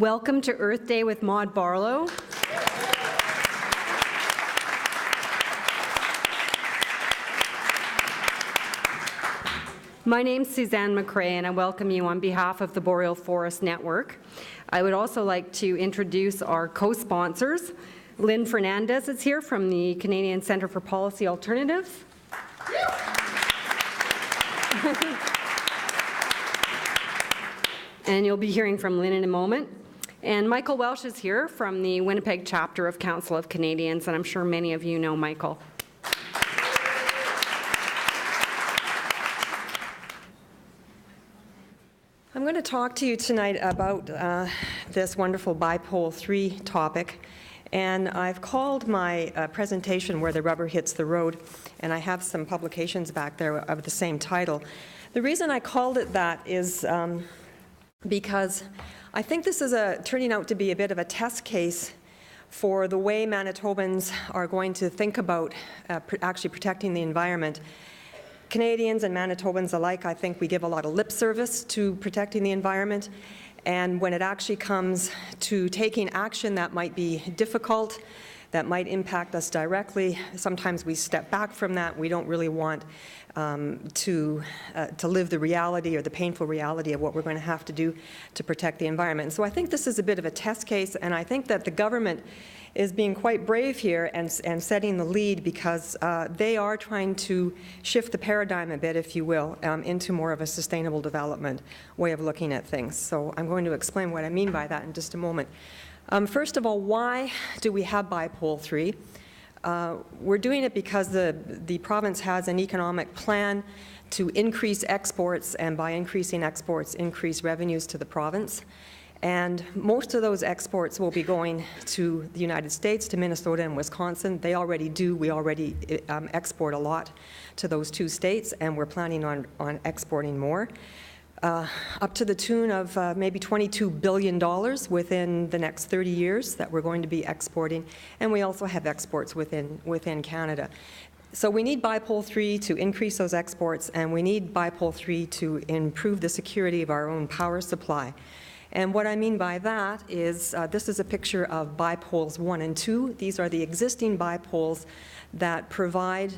Welcome to Earth Day with Maude Barlow. My name's Suzanne McRae, and I welcome you on behalf of the Boreal Forest Network. I would also like to introduce our co-sponsors. Lynne Fernandez is here from the Canadian Centre for Policy Alternatives. And you'll be hearing from Lynne in a moment. And Michael Welsh is here from the Winnipeg chapter of Council of Canadians, and I'm sure many of you know Michael. I'm going to talk to you tonight about this wonderful BiPoll 3 topic, and I've called my presentation Where the Rubber Hits the Road, and I have some publications back there of the same title. The reason I called it that is because I think this is turning out to be a bit of a test case for the way Manitobans are going to think about actually protecting the environment. Canadians and Manitobans alike, I think we give a lot of lip service to protecting the environment, and when it actually comes to taking action that might be difficult, that might impact us directly, sometimes we step back from that. We don't really want to live the reality or the painful reality of what we're going to have to do to protect the environment. And so I think this is a bit of a test case, and I think that the government is being quite brave here and setting the lead, because they are trying to shift the paradigm a bit, if you will, into more of a sustainable development way of looking at things. So I'm going to explain what I mean by that in just a moment. First of all, why do we have BiPoll 3? We're doing it because the province has an economic plan to increase exports, and by increasing exports, increase revenues to the province. And most of those exports will be going to the United States, to Minnesota and Wisconsin. They already do. We already export a lot to those two states, and we're planning on exporting more. Up to the tune of maybe $22 billion within the next 30 years that we're going to be exporting. And we also have exports within Canada. So we need BiPoll 3 to increase those exports, and we need BiPoll 3 to improve the security of our own power supply. And what I mean by that is this is a picture of BiPolls 1 and 2. These are the existing BiPolls that provide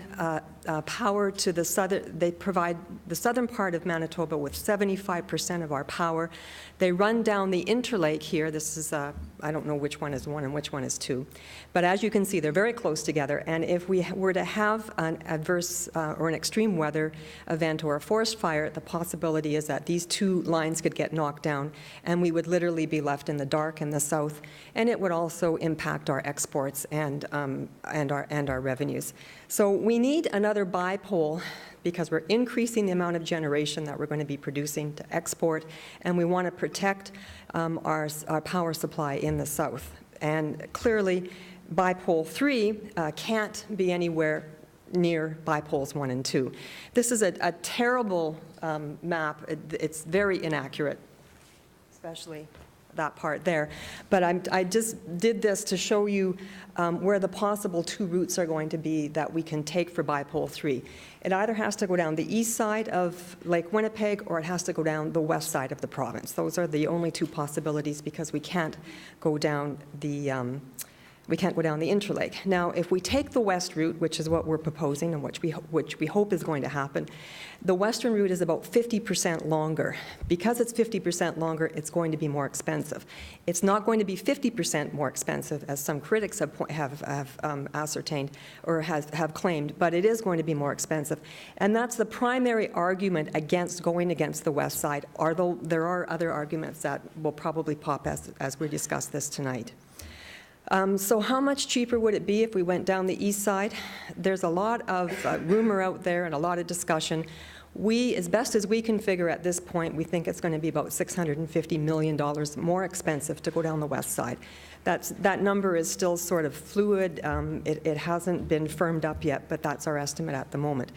power to the southern. They provide the southern part of Manitoba with 75% of our power. They run down the interlake here. This is I don't know which one is 1 and which one is 2, but as you can see, they're very close together. And if we were to have an adverse or an extreme weather event or a forest fire, the possibility is that these two lines could get knocked down, and we would literally be left in the dark in the south, and it would also impact our exports and our revenues. So we need another BiPoll because we're increasing the amount of generation that we're going to be producing to export, and we want to protect our power supply in the south. And clearly, BiPoll 3 can't be anywhere near BiPolls 1 and 2. This is a terrible map. It's very inaccurate, especially that part there. But I just did this to show you where the possible two routes are going to be that we can take for BiPoll 3. It either has to go down the east side of Lake Winnipeg, or it has to go down the west side of the province. Those are the only two possibilities, because we can't go down the interlake. Now, if we take the west route, which is what we're proposing and which we hope is going to happen, the western route is about 50% longer. Because it's 50% longer, it's going to be more expensive. It's not going to be 50% more expensive, as some critics have ascertained or have claimed, but it is going to be more expensive. And that's the primary argument against going against the west side, although there are other arguments that will probably pop as we discuss this tonight. So how much cheaper would it be if we went down the east side? There's a lot of rumor out there and a lot of discussion. We, as best as we can figure at this point, we think it's going to be about $650 million more expensive to go down the west side. That number is still sort of fluid. It hasn't been firmed up yet, but that's our estimate at the moment.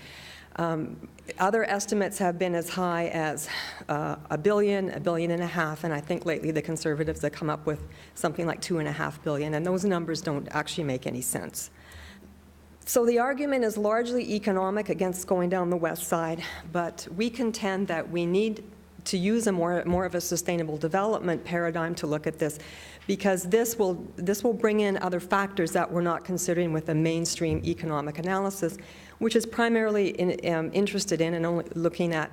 Other estimates have been as high as $1 billion, $1.5 billion, and I think lately the Conservatives have come up with something like $2.5 billion, and those numbers don't actually make any sense. So the argument is largely economic against going down the west side, but we contend that we need to use a more of a sustainable development paradigm to look at this, because this will bring in other factors that we're not considering with a mainstream economic analysis, which is primarily interested in and only looking at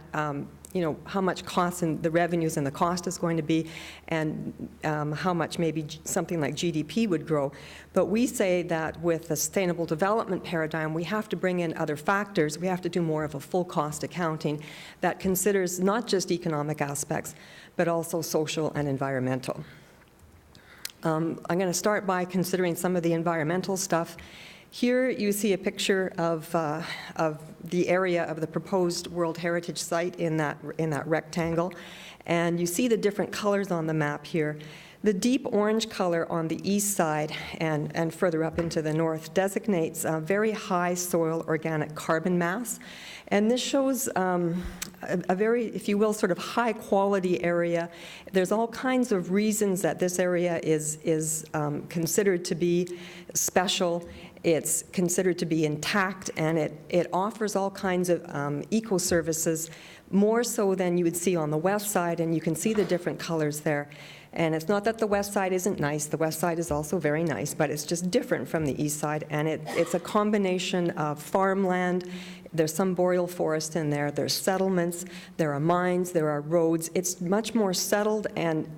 how much costs and the revenues and the cost is going to be, and how much maybe something like GDP would grow. But we say that with a sustainable development paradigm, we have to bring in other factors. We have to do more of a full cost accounting that considers not just economic aspects, but also social and environmental. I'm going to start by considering some of the environmental stuff. Here you see a picture of the area of the proposed World Heritage Site in that rectangle, and you see the different colors on the map here. The deep orange color on the east side and further up into the north designates a very high soil organic carbon mass, and this shows a very, if you will, sort of high quality area. There's all kinds of reasons that this area is considered to be special. It's considered to be intact, and it offers all kinds of eco-services, more so than you would see on the west side, and you can see the different colors there. And it's not that the west side isn't nice. The west side is also very nice, but it's just different from the east side, and it's a combination of farmland. There's some boreal forest in there. There's settlements. There are mines. There are roads. It's much more settled and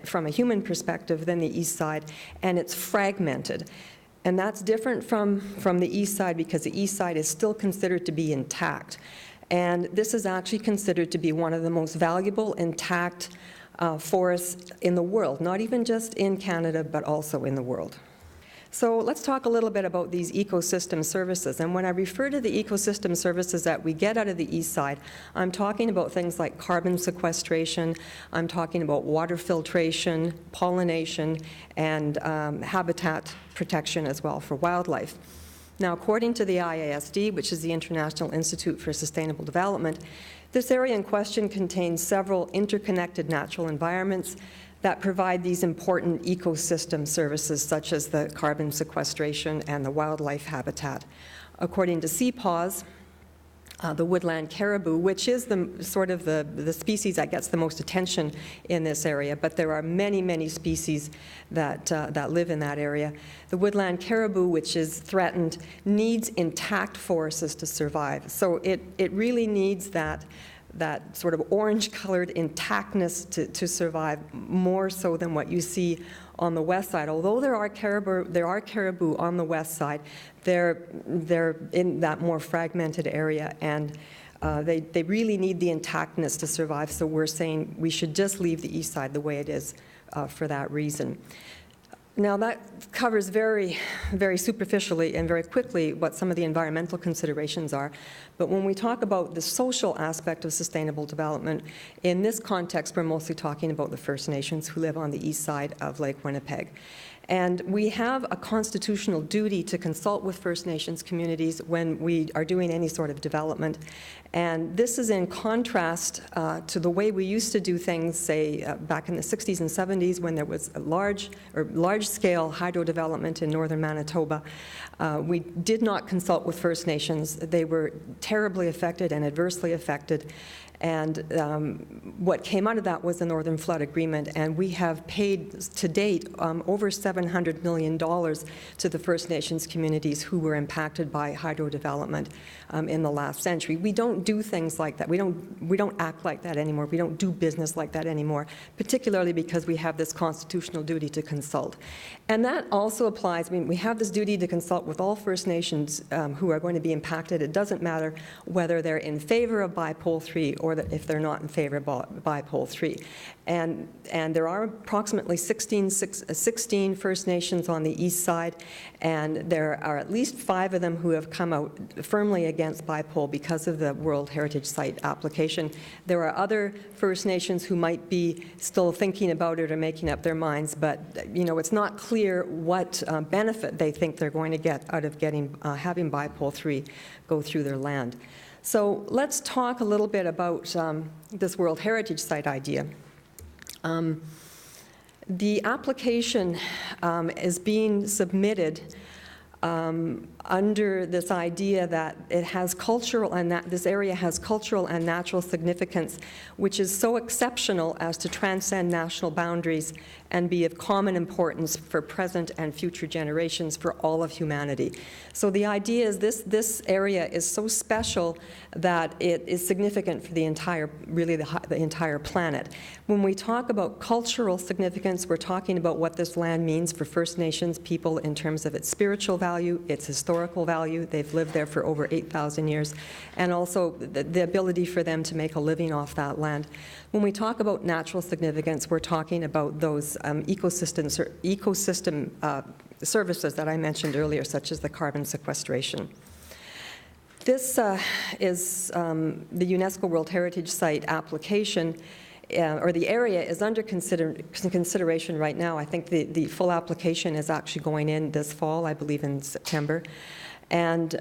from a human perspective than the east side, and it's fragmented. And that's different from the east side, because the east side is still considered to be intact. And this is actually considered to be one of the most valuable intact forests in the world, not even just in Canada, but also in the world. So let's talk a little bit about these ecosystem services. And when I refer to the ecosystem services that we get out of the east side, I'm talking about things like carbon sequestration, I'm talking about water filtration, pollination, and habitat protection as well for wildlife. Now, according to the IISD, which is the International Institute for Sustainable Development, this area in question contains several interconnected natural environments that provide these important ecosystem services, such as the carbon sequestration and the wildlife habitat. According to CPAWS, the woodland caribou, which is the species that gets the most attention in this area, but there are many, many species that live in that area. The woodland caribou, which is threatened, needs intact forests to survive. So it really needs that sort of orange-colored intactness to survive, more so than what you see on the west side. Although there are caribou on the west side, they're in that more fragmented area, and they really need the intactness to survive. So we're saying we should just leave the east side the way it is for that reason. Now, that covers very, very superficially and very quickly what some of the environmental considerations are. But when we talk about the social aspect of sustainable development, in this context, we're mostly talking about the First Nations who live on the east side of Lake Winnipeg. And we have a constitutional duty to consult with First Nations communities when we are doing any sort of development. And this is in contrast to the way we used to do things, say, back in the 60s and 70s, when there was a large-scale hydro development in northern Manitoba. We did not consult with First Nations. They were terribly affected and adversely affected. And what came out of that was the Northern Flood Agreement, and we have paid to date over $700 million to the First Nations communities who were impacted by hydro development in the last century. We don't do things like that. We don't act like that anymore. We don't do business like that anymore, particularly because we have this constitutional duty to consult. And that also applies, we have this duty to consult with all First Nations who are going to be impacted. It doesn't matter whether they're in favor of BiPoll 3 or if they're not in favor of BiPoll 3. And there are approximately 16 First Nations on the east side, and there are at least 5 of them who have come out firmly against BiPoll because of the World Heritage Site application. There are other First Nations who might be still thinking about it or making up their minds, but it's not clear what benefit they think they're going to get out of having BiPoll 3 go through their land. So let's talk a little bit about this World Heritage Site idea. The application is being submitted under this idea that it has cultural and that this area has cultural and natural significance, which is so exceptional as to transcend national boundaries and be of common importance for present and future generations for all of humanity. So the idea is this area is so special that it is significant for the entire, really the entire planet. When we talk about cultural significance, we're talking about what this land means for First Nations people in terms of its spiritual value, its historical value. They've lived there for over 8,000 years, and also the ability for them to make a living off that land. When we talk about natural significance, we're talking about those ecosystem services that I mentioned earlier, such as the carbon sequestration. This is the UNESCO World Heritage Site application, or the area is under consideration right now. I think the full application is actually going in this fall, I believe in September. And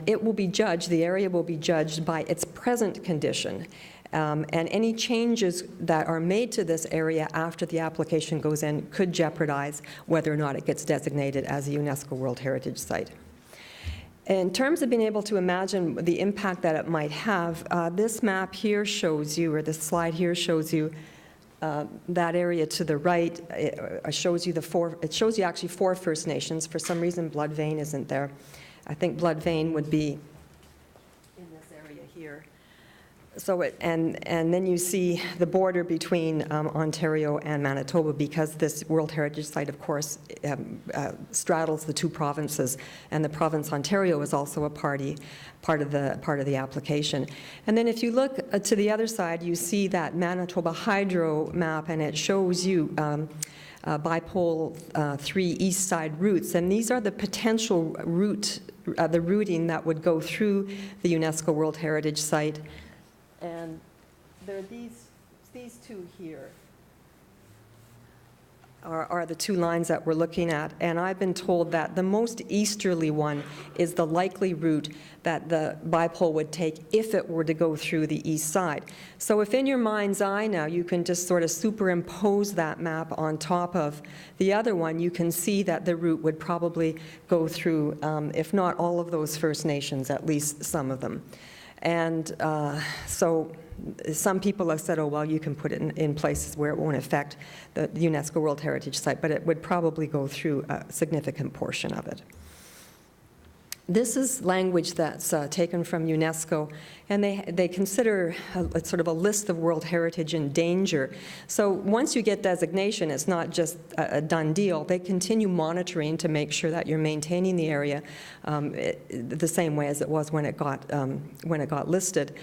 it will be judged, the area will be judged by its present condition. And any changes that are made to this area after the application goes in could jeopardize whether or not it gets designated as a UNESCO World Heritage Site. In terms of being able to imagine the impact that it might have, this map here shows you, or this slide here shows you that area to the right. It shows you it shows you actually 4 First Nations. For some reason, Blood Vein isn't there. I think Blood Vein would be in this area here. So and then you see the border between Ontario and Manitoba, because this World Heritage Site, of course, straddles the 2 provinces, and the province Ontario is also a part of the application. And then if you look to the other side, you see that Manitoba hydro map, and it shows you BiPoll 3 east side routes, and these are the potential the routing that would go through the UNESCO World Heritage Site. And there are these 2 here are the 2 lines that we're looking at. And I've been told that the most easterly one is the likely route that the BiPoll would take if it were to go through the east side. So if in your mind's eye now you can just sort of superimpose that map on top of the other one, you can see that the route would probably go through, if not all of those First Nations, at least some of them. And so some people have said, oh, well, you can put it in places where it won't affect the UNESCO World Heritage Site, but it would probably go through a significant portion of it. This is language that's taken from UNESCO, and they consider sort of a list of World Heritage in danger. So once you get designation, it's not just a done deal. They continue monitoring to make sure that you're maintaining the area the same way as it was when it got listed.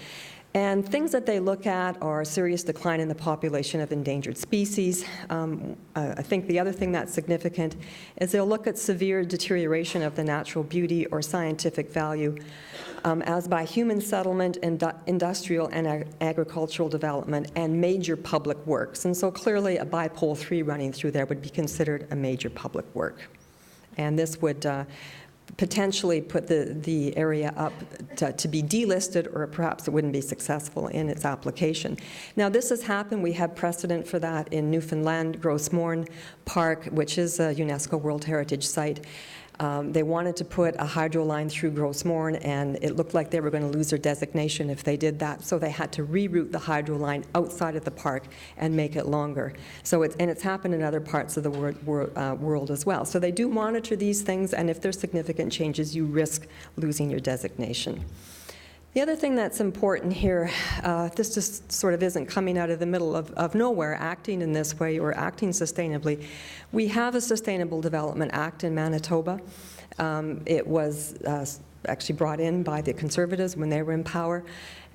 And things that they look at are serious decline in the population of endangered species. I think the other thing that's significant is they'll look at severe deterioration of the natural beauty or scientific value as by human settlement, industrial and agricultural development, and major public works. And so clearly a BiPoll 3 running through there would be considered a major public work. And this would potentially put the area up to be delisted, or perhaps it wouldn't be successful in its application. Now, this has happened. We have precedent for that in Newfoundland, Gros Morne Park, which is a UNESCO World Heritage Site. They wanted to put a hydro line through Gros Morne, and it looked like they were going to lose their designation if they did that, so they had to reroute the hydro line outside of the park and make it longer. So it's happened in other parts of the world as well. So they do monitor these things, and if there's significant changes, you risk losing your designation. The other thing that's important here, this just sort of isn't coming out of the middle of nowhere, acting in this way or acting sustainably. We have a Sustainable Development Act in Manitoba. It was actually brought in by the Conservatives when they were in power.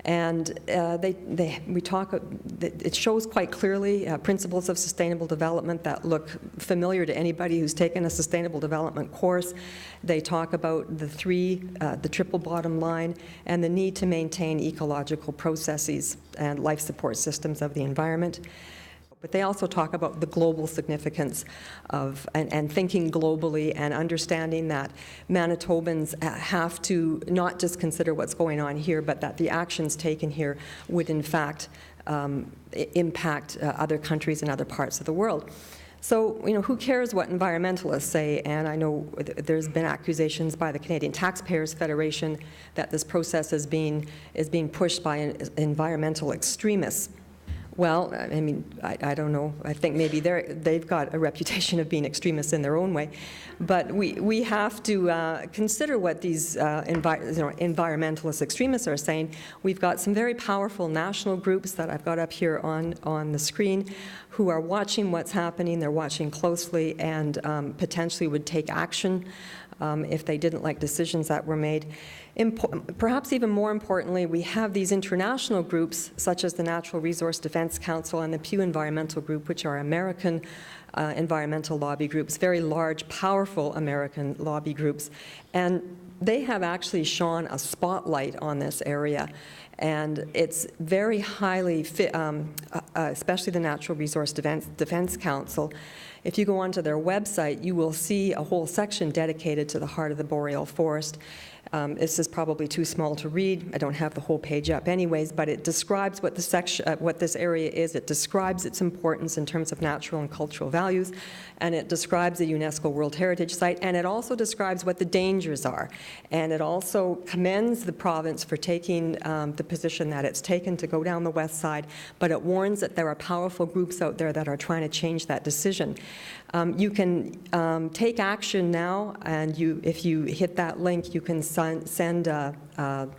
And it shows quite clearly principles of sustainable development that look familiar to anybody who's taken a sustainable development course. They talk about the triple bottom line, and the need to maintain ecological processes and life support systems of the environment. But they also talk about the global significance of, and thinking globally, and understanding that Manitobans have to not just consider what's going on here, but that the actions taken here would in fact impact other countries and other parts of the world. So, who cares what environmentalists say? And I know there's been accusations by the Canadian Taxpayers Federation that this process is being pushed by environmental extremists. Well, I mean, I don't know. I think maybe they've got a reputation of being extremists in their own way. But we have to consider what these environmentalist extremists are saying. We've got some very powerful national groups that I've got up here on the screen who are watching what's happening. They're watching closely and potentially would take action if they didn't like decisions that were made. Perhaps even more importantly, we have these international groups, such as the Natural Resource Defense Council and the Pew Environmental Group, which are American environmental lobby groups, very large, powerful American lobby groups. And they have actually shone a spotlight on this area. And it's very highly, especially the Natural Resource Defense Council. If you go onto their website, you will see a whole section dedicated to the heart of the boreal forest. This is probably too small to read. I don't have the whole page up anyways, but it describes what this area is. It describes its importance in terms of natural and cultural values, and it describes a UNESCO World Heritage Site, and it also describes what the dangers are. And it also commends the province for taking the position that it's taken to go down the west side, but it warns that there are powerful groups out there that are trying to change that decision. You can take action now, and if you hit that link, you can send an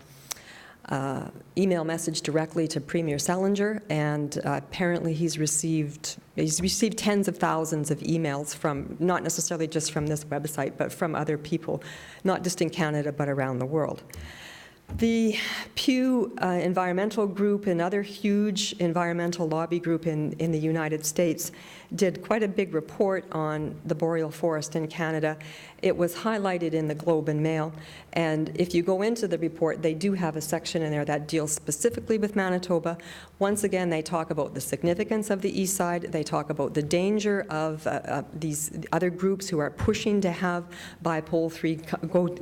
email message directly to Premier Selinger, and apparently he's received tens of thousands of emails from, not necessarily just from this website, but from other people, not just in Canada, but around the world. The Pew Environmental Group, another huge environmental lobby group in the United States, did quite a big report on the boreal forest in Canada. It was highlighted in the Globe and Mail, and if you go into the report, they do have a section in there that deals specifically with Manitoba. Once again, they talk about the significance of the east side. They talk about the danger of these other groups who are pushing to have BiPoll 3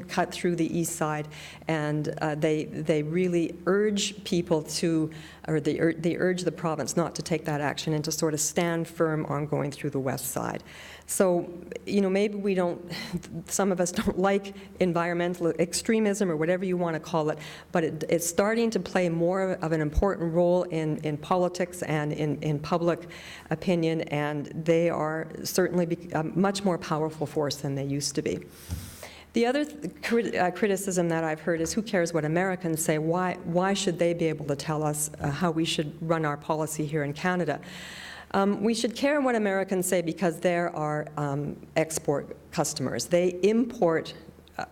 cut through the east side, and they really urge people to, or they urge the province not to take that action and to sort of stand firm on going through the west side. So, maybe we don't, some of us don't like environmental extremism or whatever you want to call it, but it's starting to play more of an important role in politics and in public opinion, and they are certainly a much more powerful force than they used to be. The other criticism that I've heard is, who cares what Americans say? Why should they be able to tell us how we should run our policy here in Canada? We should care what Americans say because they're our export customers. They import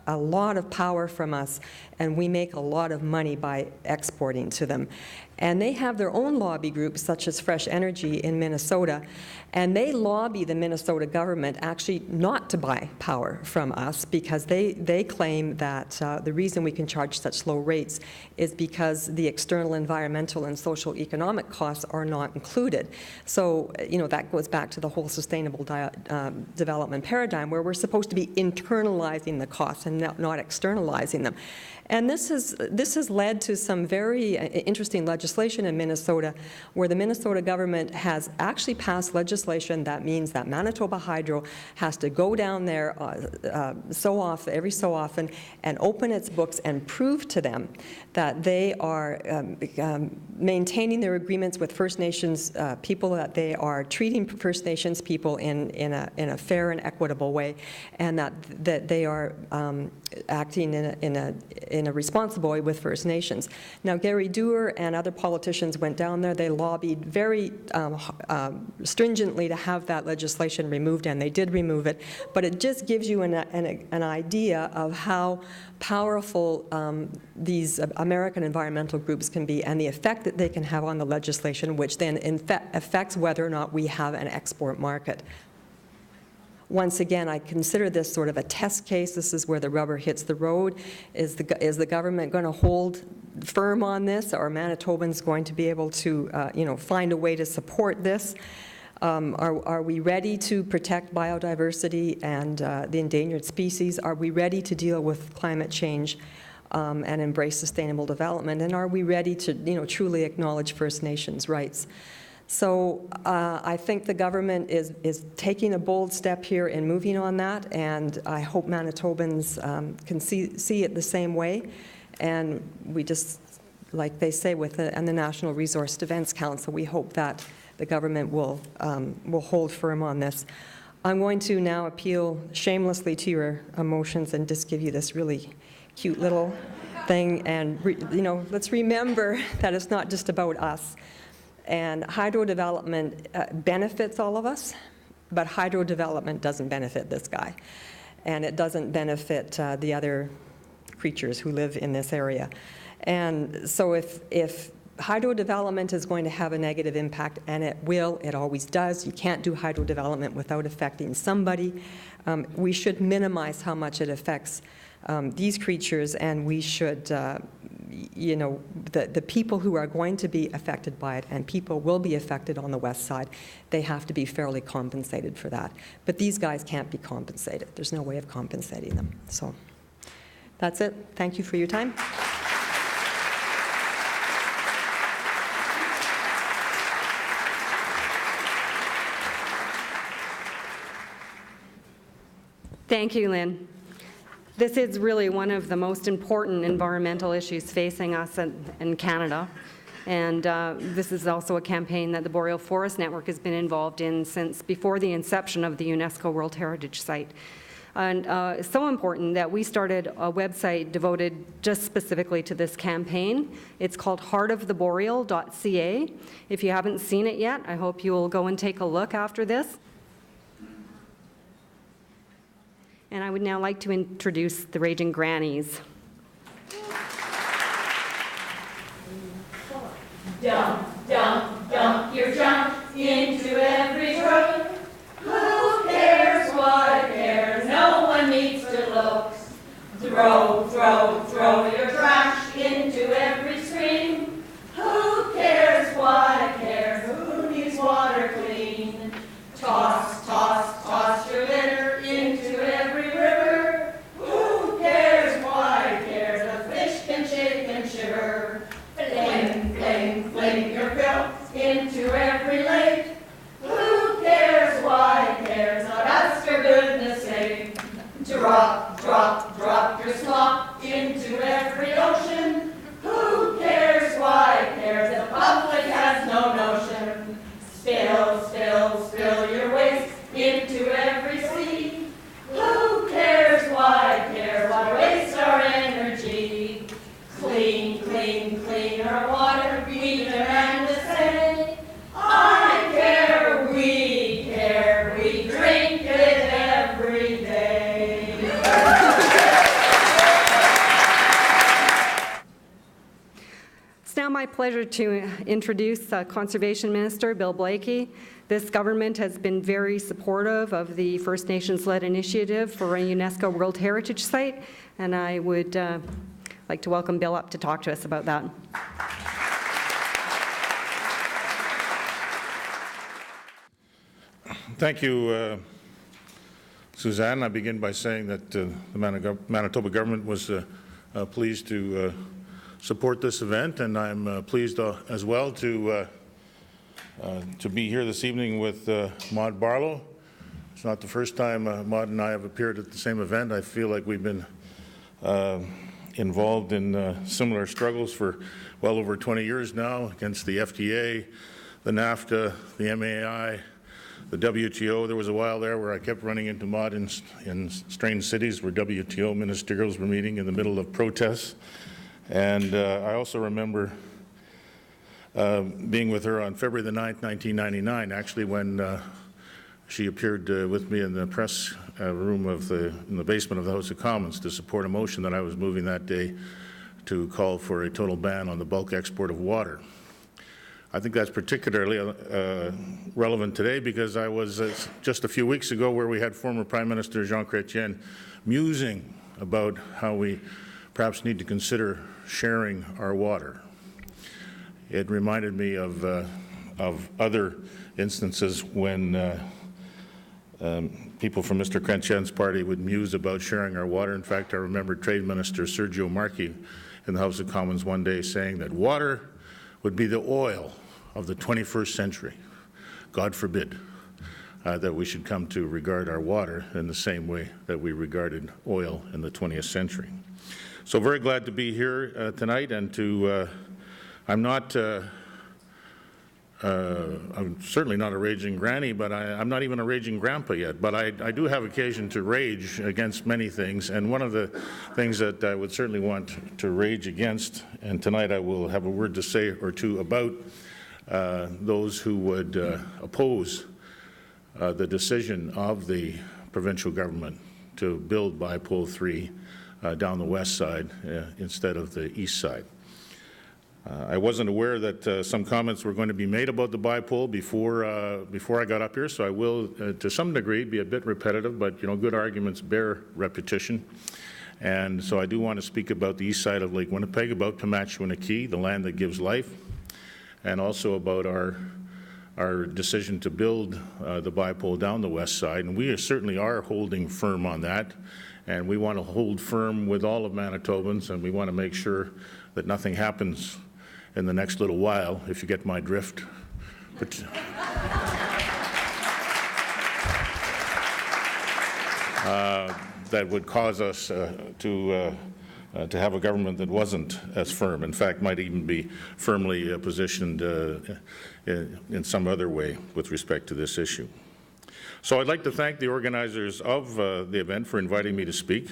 a lot of power from us, and we make a lot of money by exporting to them. And they have their own lobby groups, such as Fresh Energy in Minnesota, and they lobby the Minnesota government actually not to buy power from us, because they claim that the reason we can charge such low rates is because the external environmental and social economic costs are not included. So, that goes back to the whole sustainable development paradigm, where we're supposed to be internalizing the costs and not externalizing them. And this has led to some very interesting legislation in Minnesota, where the Minnesota government has actually passed legislation that means that Manitoba Hydro has to go down there every so often and open its books and prove to them that they are maintaining their agreements with First Nations people, that they are treating First Nations people in a fair and equitable way, and that they are acting in a responsible way with First Nations. Now, Gary Dewar and other politicians went down there. They lobbied very stringently to have that legislation removed, and they did remove it. But it just gives you an idea of how powerful these American environmental groups can be, and the effect that they can have on the legislation, which then affects whether or not we have an export market. Once again, I consider this sort of a test case. This is where the rubber hits the road. Is the government going to hold firm on this? Are Manitobans going to be able to, find a way to support this? Are we ready to protect biodiversity and the endangered species? Are we ready to deal with climate change and embrace sustainable development? And are we ready to, truly acknowledge First Nations rights? So I think the government is taking a bold step here in moving on that, and I hope Manitobans can see it the same way. And we just, like they say with the National Resource Defense Council, we hope that the government will hold firm on this. I'm going to now appeal shamelessly to your emotions and just give you this really cute little thing. And, let's remember that it's not just about us. And hydro development benefits all of us, but hydro development doesn't benefit this guy. And it doesn't benefit the other creatures who live in this area. And so if hydro development is going to have a negative impact, and it will, it always does. You can't do hydro development without affecting somebody. We should minimize how much it affects these creatures, and we should, the people who are going to be affected by it, and people will be affected on the west side, they have to be fairly compensated for that. But these guys can't be compensated. There's no way of compensating them. So that's it. Thank you for your time. Thank you, Lynne. This is really one of the most important environmental issues facing us in Canada. And this is also a campaign that the Boreal Forest Network has been involved in since before the inception of the UNESCO World Heritage Site. And it's so important that we started a website devoted just specifically to this campaign. It's called heartoftheboreal.ca. If you haven't seen it yet, I hope you will go and take a look after this. And I would now like to introduce the Raging Grannies. Dump, dump, dump your junk into every brook. Who cares what cares? No one needs to look. Throw, throw, throw your trash into every stream. Who cares what cares? Who needs water clean? Toss, toss, toss your litter into every river. Who cares what cares? A fish can shake and shiver. Fling, fling, fling your filth into every lake. Who cares what cares? Not us for goodness sake. Drop, drop, drop your slop into every ocean. Who cares what cares? The public has no notion. Spill, spill, spill your waste into every sea. Who cares what cares? What wastes our energy? Clean, clean, clean our water. We demand to say, I care, we drink it every day. It's now my pleasure to introduce Conservation Minister Bill Blakey. This government has been very supportive of the First Nations-led initiative for a UNESCO World Heritage Site, and I would like to welcome Bill up to talk to us about that. Thank you, Suzanne. I begin by saying that the Manitoba government was pleased to support this event, and I'm pleased as well to be here this evening with Maude Barlow. It's not the first time Maude and I have appeared at the same event. I feel like we've been involved in similar struggles for well over 20 years now against the FDA, the NAFTA, the MAI, the WTO. There was a while there where I kept running into Maude in strange cities where WTO ministerials were meeting in the middle of protests. And I also remember being with her on February the 9th, 1999, actually when she appeared with me in the press room in the basement of the House of Commons to support a motion that I was moving that day to call for a total ban on the bulk export of water. I think that's particularly relevant today because I was just a few weeks ago where we had former Prime Minister Jean Chrétien musing about how we perhaps need to consider sharing our water. It reminded me of other instances when people from Mr. Chrétien's party would muse about sharing our water. In fact, I remember Trade Minister Sergio Marchi in the House of Commons one day saying that water would be the oil of the 21st century. God forbid that we should come to regard our water in the same way that we regarded oil in the 20th century. So very glad to be here tonight, and to, I'm certainly not a raging granny, but I'm not even a raging grandpa yet, but I do have occasion to rage against many things, and one of the things that I would certainly want to rage against, and tonight I will have a word to say or two about those who would oppose the decision of the provincial government to build BiPoll 3 down the west side instead of the east side. I wasn't aware that some comments were going to be made about the BiPoll before I got up here, so I will, to some degree, be a bit repetitive, but good arguments bear repetition. And so I do want to speak about the east side of Lake Winnipeg, about Pimachwiniki, the land that gives life, and also about our decision to build the BiPoll down the west side. And we certainly are holding firm on that, and we want to hold firm with all of Manitobans, and we want to make sure that nothing happens in the next little while, if you get my drift. That would cause us to have a government that wasn't as firm. In fact, might even be firmly positioned in some other way with respect to this issue. So I'd like to thank the organizers of the event for inviting me to speak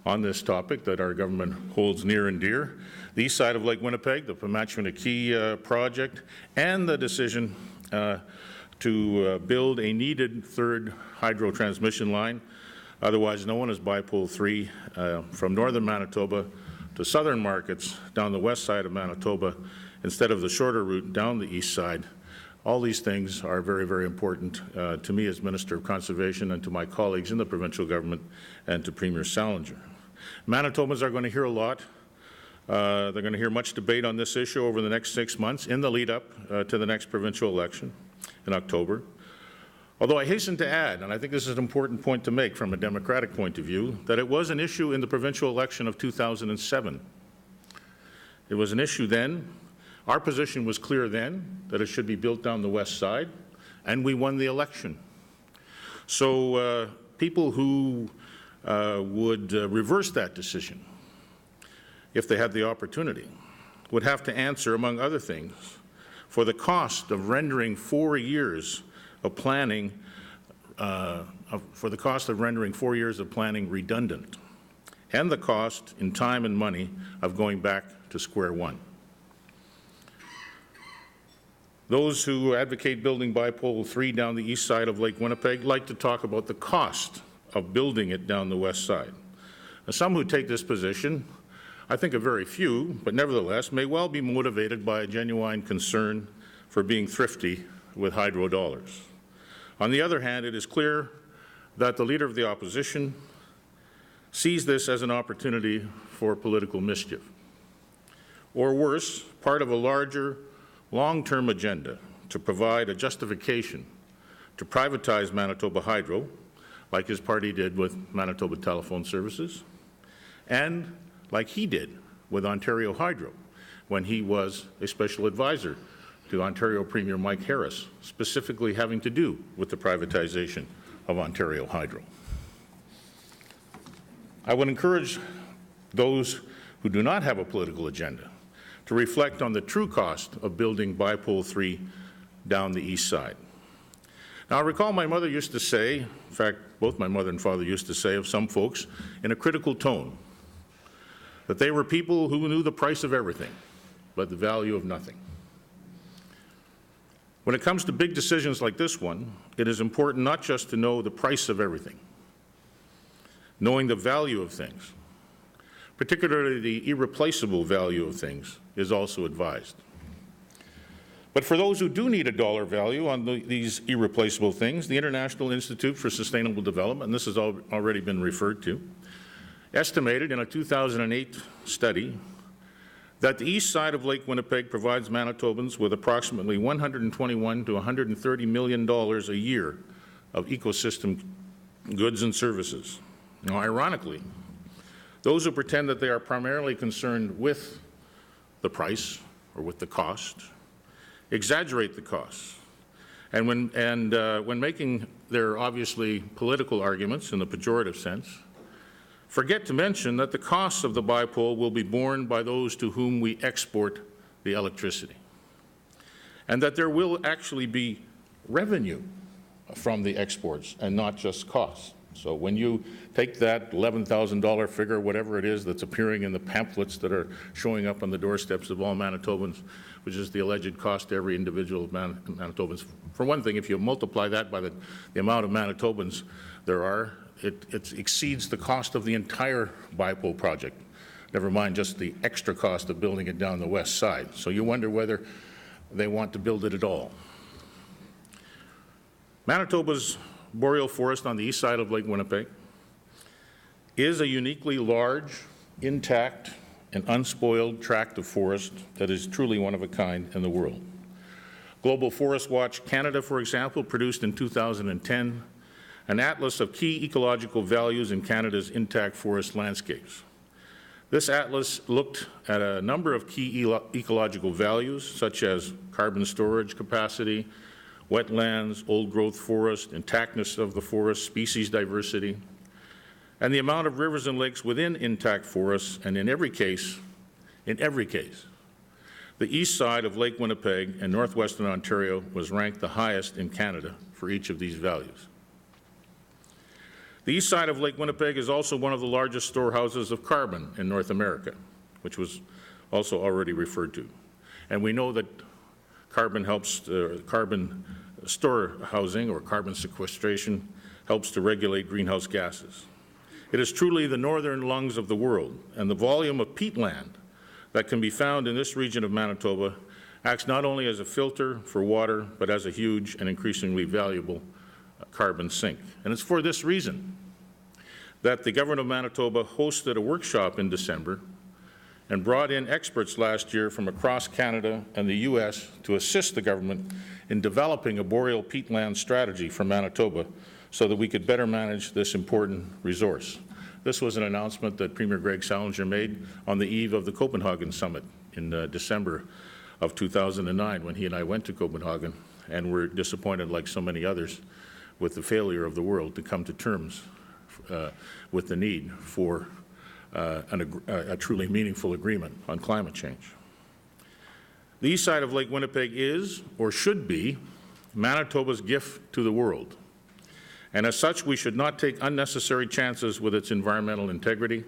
on this topic that our government holds near and dear. The east side of Lake Winnipeg, the Pimachwiniki project, and the decision to build a needed third hydro transmission line, otherwise known as BiPoll 3, from northern Manitoba to southern markets down the west side of Manitoba instead of the shorter route down the east side. All these things are very, very important to me as Minister of Conservation and to my colleagues in the provincial government and to Premier Salinger. Manitobans are going to hear a lot. They're going to hear much debate on this issue over the next 6 months in the lead up to the next provincial election in October. Although I hasten to add, and I think this is an important point to make from a democratic point of view, that it was an issue in the provincial election of 2007. It was an issue then. Our position was clear then that it should be built down the west side, and we won the election. So people who would reverse that decision, if they had the opportunity, would have to answer, among other things, for the cost of rendering 4 years of planning, redundant, and the cost in time and money of going back to square one. Those who advocate building BiPoll 3 down the east side of Lake Winnipeg like to talk about the cost of building it down the west side. Now, some who take this position, I think a very few, but nevertheless, may well be motivated by a genuine concern for being thrifty with hydro dollars. On the other hand, it is clear that the Leader of the Opposition sees this as an opportunity for political mischief, or worse, part of a larger, long-term agenda to provide a justification to privatize Manitoba Hydro, like his party did with Manitoba Telephone Services, and like he did with Ontario Hydro when he was a special advisor to Ontario Premier Mike Harris, specifically having to do with the privatization of Ontario Hydro. I would encourage those who do not have a political agenda to reflect on the true cost of building BiPoll 3 down the east side. Now, I recall my mother used to say, in fact, both my mother and father used to say of some folks in a critical tone, that they were people who knew the price of everything, but the value of nothing. When it comes to big decisions like this one, it is important not just to know the price of everything, knowing the value of things, particularly the irreplaceable value of things, is also advised. But for those who do need a dollar value on these irreplaceable things, the International Institute for Sustainable Development, and this has already been referred to, estimated in a 2008 study that the east side of Lake Winnipeg provides Manitobans with approximately $121 to $130 million a year of ecosystem goods and services. Now, ironically, those who pretend that they are primarily concerned with the price or with the cost exaggerate the costs. And when making their obviously political arguments in the pejorative sense, forget to mention that the costs of the BiPoll will be borne by those to whom we export the electricity, and that there will actually be revenue from the exports and not just costs. So when you take that $11,000 figure, whatever it is that's appearing in the pamphlets that are showing up on the doorsteps of all Manitobans, which is the alleged cost to every individual of Manitobans. For one thing, if you multiply that by the amount of Manitobans there are, it exceeds the cost of the entire BiPoll project, never mind just the extra cost of building it down the west side. So you wonder whether they want to build it at all. Manitoba's boreal forest on the east side of Lake Winnipeg is a uniquely large, intact, and unspoiled tract of forest that is truly one of a kind in the world. Global Forest Watch Canada, for example, produced in 2010 an atlas of key ecological values in Canada's intact forest landscapes. This atlas looked at a number of key ecological values, such as carbon storage capacity, wetlands, old-growth forest, intactness of the forest, species diversity, and the amount of rivers and lakes within intact forests, and in every case, the east side of Lake Winnipeg and northwestern Ontario was ranked the highest in Canada for each of these values. The east side of Lake Winnipeg is also one of the largest storehouses of carbon in North America, which was also already referred to. And we know that carbon storehousing or carbon sequestration helps to regulate greenhouse gases. It is truly the northern lungs of the world, and the volume of peatland that can be found in this region of Manitoba acts not only as a filter for water, but as a huge and increasingly valuable carbon sink. And it's for this reason that the government of Manitoba hosted a workshop in December and brought in experts last year from across Canada and the U.S. to assist the government in developing a boreal peatland strategy for Manitoba so that we could better manage this important resource. This was an announcement that Premier Greg Salinger made on the eve of the Copenhagen Summit in December of 2009 when he and I went to Copenhagen and were disappointed, like so many others, with the failure of the world to come to terms with the need for a truly meaningful agreement on climate change. The east side of Lake Winnipeg is, or should be, Manitoba's gift to the world. And as such, we should not take unnecessary chances with its environmental integrity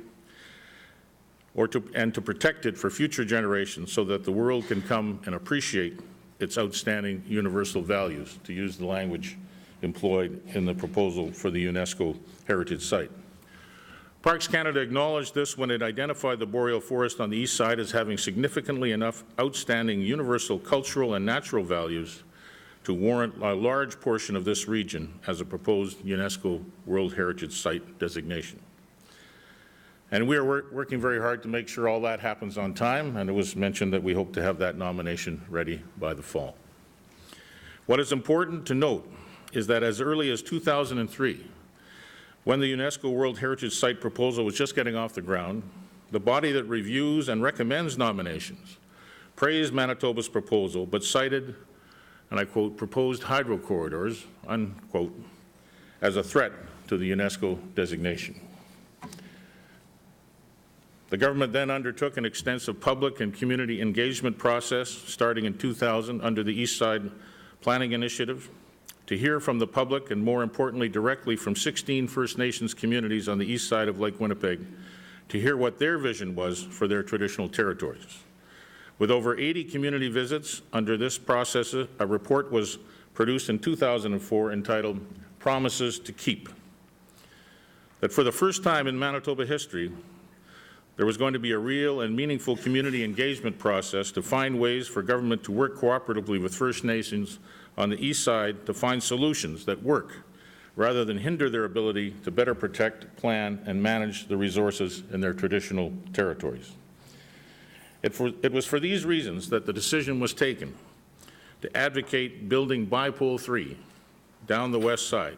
and to protect it for future generations so that the world can come and appreciate its outstanding universal values, to use the language employed in the proposal for the UNESCO heritage site. Parks Canada acknowledged this when it identified the boreal forest on the east side as having significantly enough outstanding universal cultural and natural values to warrant a large portion of this region as a proposed UNESCO World Heritage Site designation. And we are working very hard to make sure all that happens on time, and it was mentioned that we hope to have that nomination ready by the fall. What is important to note is that as early as 2003, when the UNESCO World Heritage Site proposal was just getting off the ground, the body that reviews and recommends nominations praised Manitoba's proposal, but cited, and I quote, proposed hydro corridors, unquote, as a threat to the UNESCO designation. The government then undertook an extensive public and community engagement process starting in 2000 under the East Side Planning Initiative to hear from the public and, more importantly, directly from 16 First Nations communities on the east side of Lake Winnipeg to hear what their vision was for their traditional territories. With over 80 community visits under this process, a report was produced in 2004 entitled Promises to Keep. That for the first time in Manitoba history, there was going to be a real and meaningful community engagement process to find ways for government to work cooperatively with First Nations on the east side to find solutions that work, rather than hinder their ability to better protect, plan, and manage the resources in their traditional territories. It was for these reasons that the decision was taken to advocate building BiPoll 3 down the west side,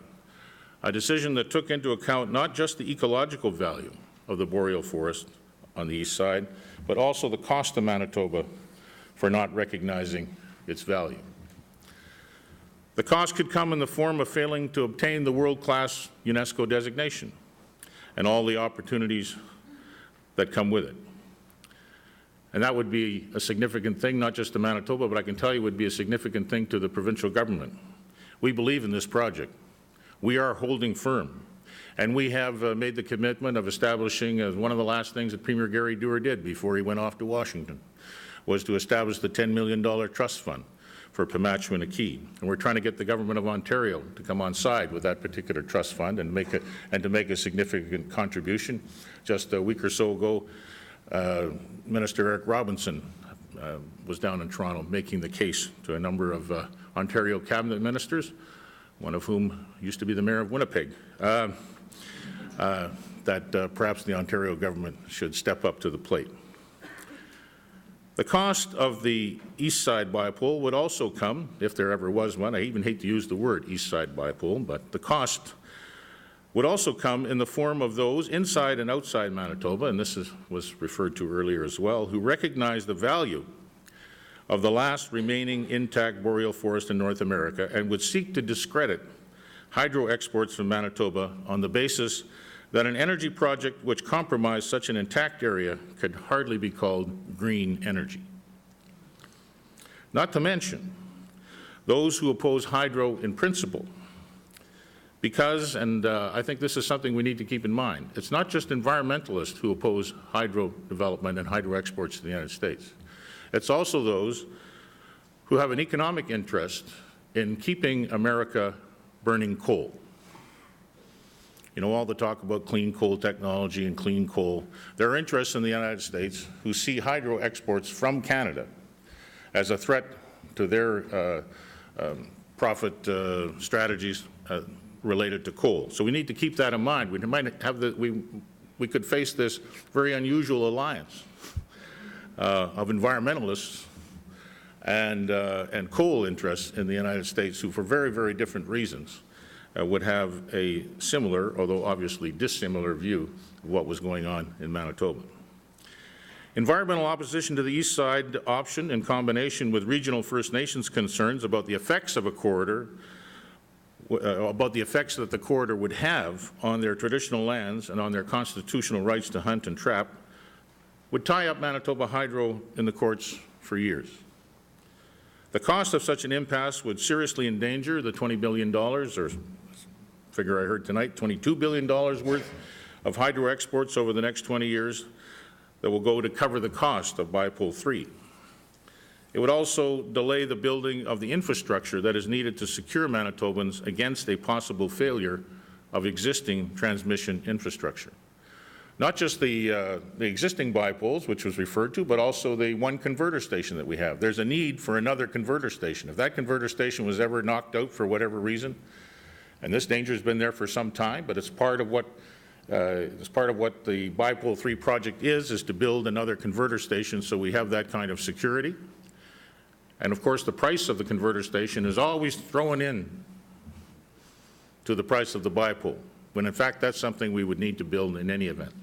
a decision that took into account not just the ecological value of the boreal forest on the east side, but also the cost to Manitoba for not recognizing its value. The cost could come in the form of failing to obtain the world-class UNESCO designation and all the opportunities that come with it. And that would be a significant thing, not just to Manitoba, but I can tell you would be a significant thing to the provincial government. We believe in this project. We are holding firm. And we have made the commitment of establishing, one of the last things that Premier Gary Dewar did before he went off to Washington, was to establish the $10 million trust fund for Pimachwiniki. And we're trying to get the government of Ontario to come on side with that particular trust fund and to make a significant contribution. Just a week or so ago, Minister Eric Robinson was down in Toronto making the case to a number of Ontario cabinet ministers, one of whom used to be the mayor of Winnipeg, that perhaps the Ontario government should step up to the plate. The cost of the East Side BiPoll would also come, if there ever was one. I even hate to use the word East Side BiPoll, but the cost would also come in the form of those inside and outside Manitoba, and this was referred to earlier as well, who recognize the value of the last remaining intact boreal forest in North America and would seek to discredit hydro exports from Manitoba on the basis that an energy project which compromised such an intact area could hardly be called green energy. Not to mention those who oppose hydro in principle, because, and I think this is something we need to keep in mind, it's not just environmentalists who oppose hydro development and hydro exports to the United States. It's also those who have an economic interest in keeping America burning coal. You know, all the talk about clean coal technology and clean coal. There are interests in the United States who see hydro exports from Canada as a threat to their profit strategies related to coal. So we need to keep that in mind. We might have we could face this very unusual alliance of environmentalists and coal interests in the United States who, for very, very different reasons, would have a similar, although obviously dissimilar, view of what was going on in Manitoba. Environmental opposition to the East Side option, in combination with regional First Nations concerns about the effects of a corridor, about the effects that the corridor would have on their traditional lands and on their constitutional rights to hunt and trap, would tie up Manitoba Hydro in the courts for years. The cost of such an impasse would seriously endanger the $20 billion, or figure I heard tonight, $22 billion worth of hydro exports over the next 20 years that will go to cover the cost of BiPoll 3. It would also delay the building of the infrastructure that is needed to secure Manitobans against a possible failure of existing transmission infrastructure. Not just the existing BiPolls, which was referred to, but also the one converter station that we have. There's a need for another converter station. If that converter station was ever knocked out for whatever reason, and this danger has been there for some time, but it's part of what the BiPoll 3 project is to build another converter station so we have that kind of security. And of course, the price of the converter station is always thrown in to the price of the BiPoll, when in fact that's something we would need to build in any event.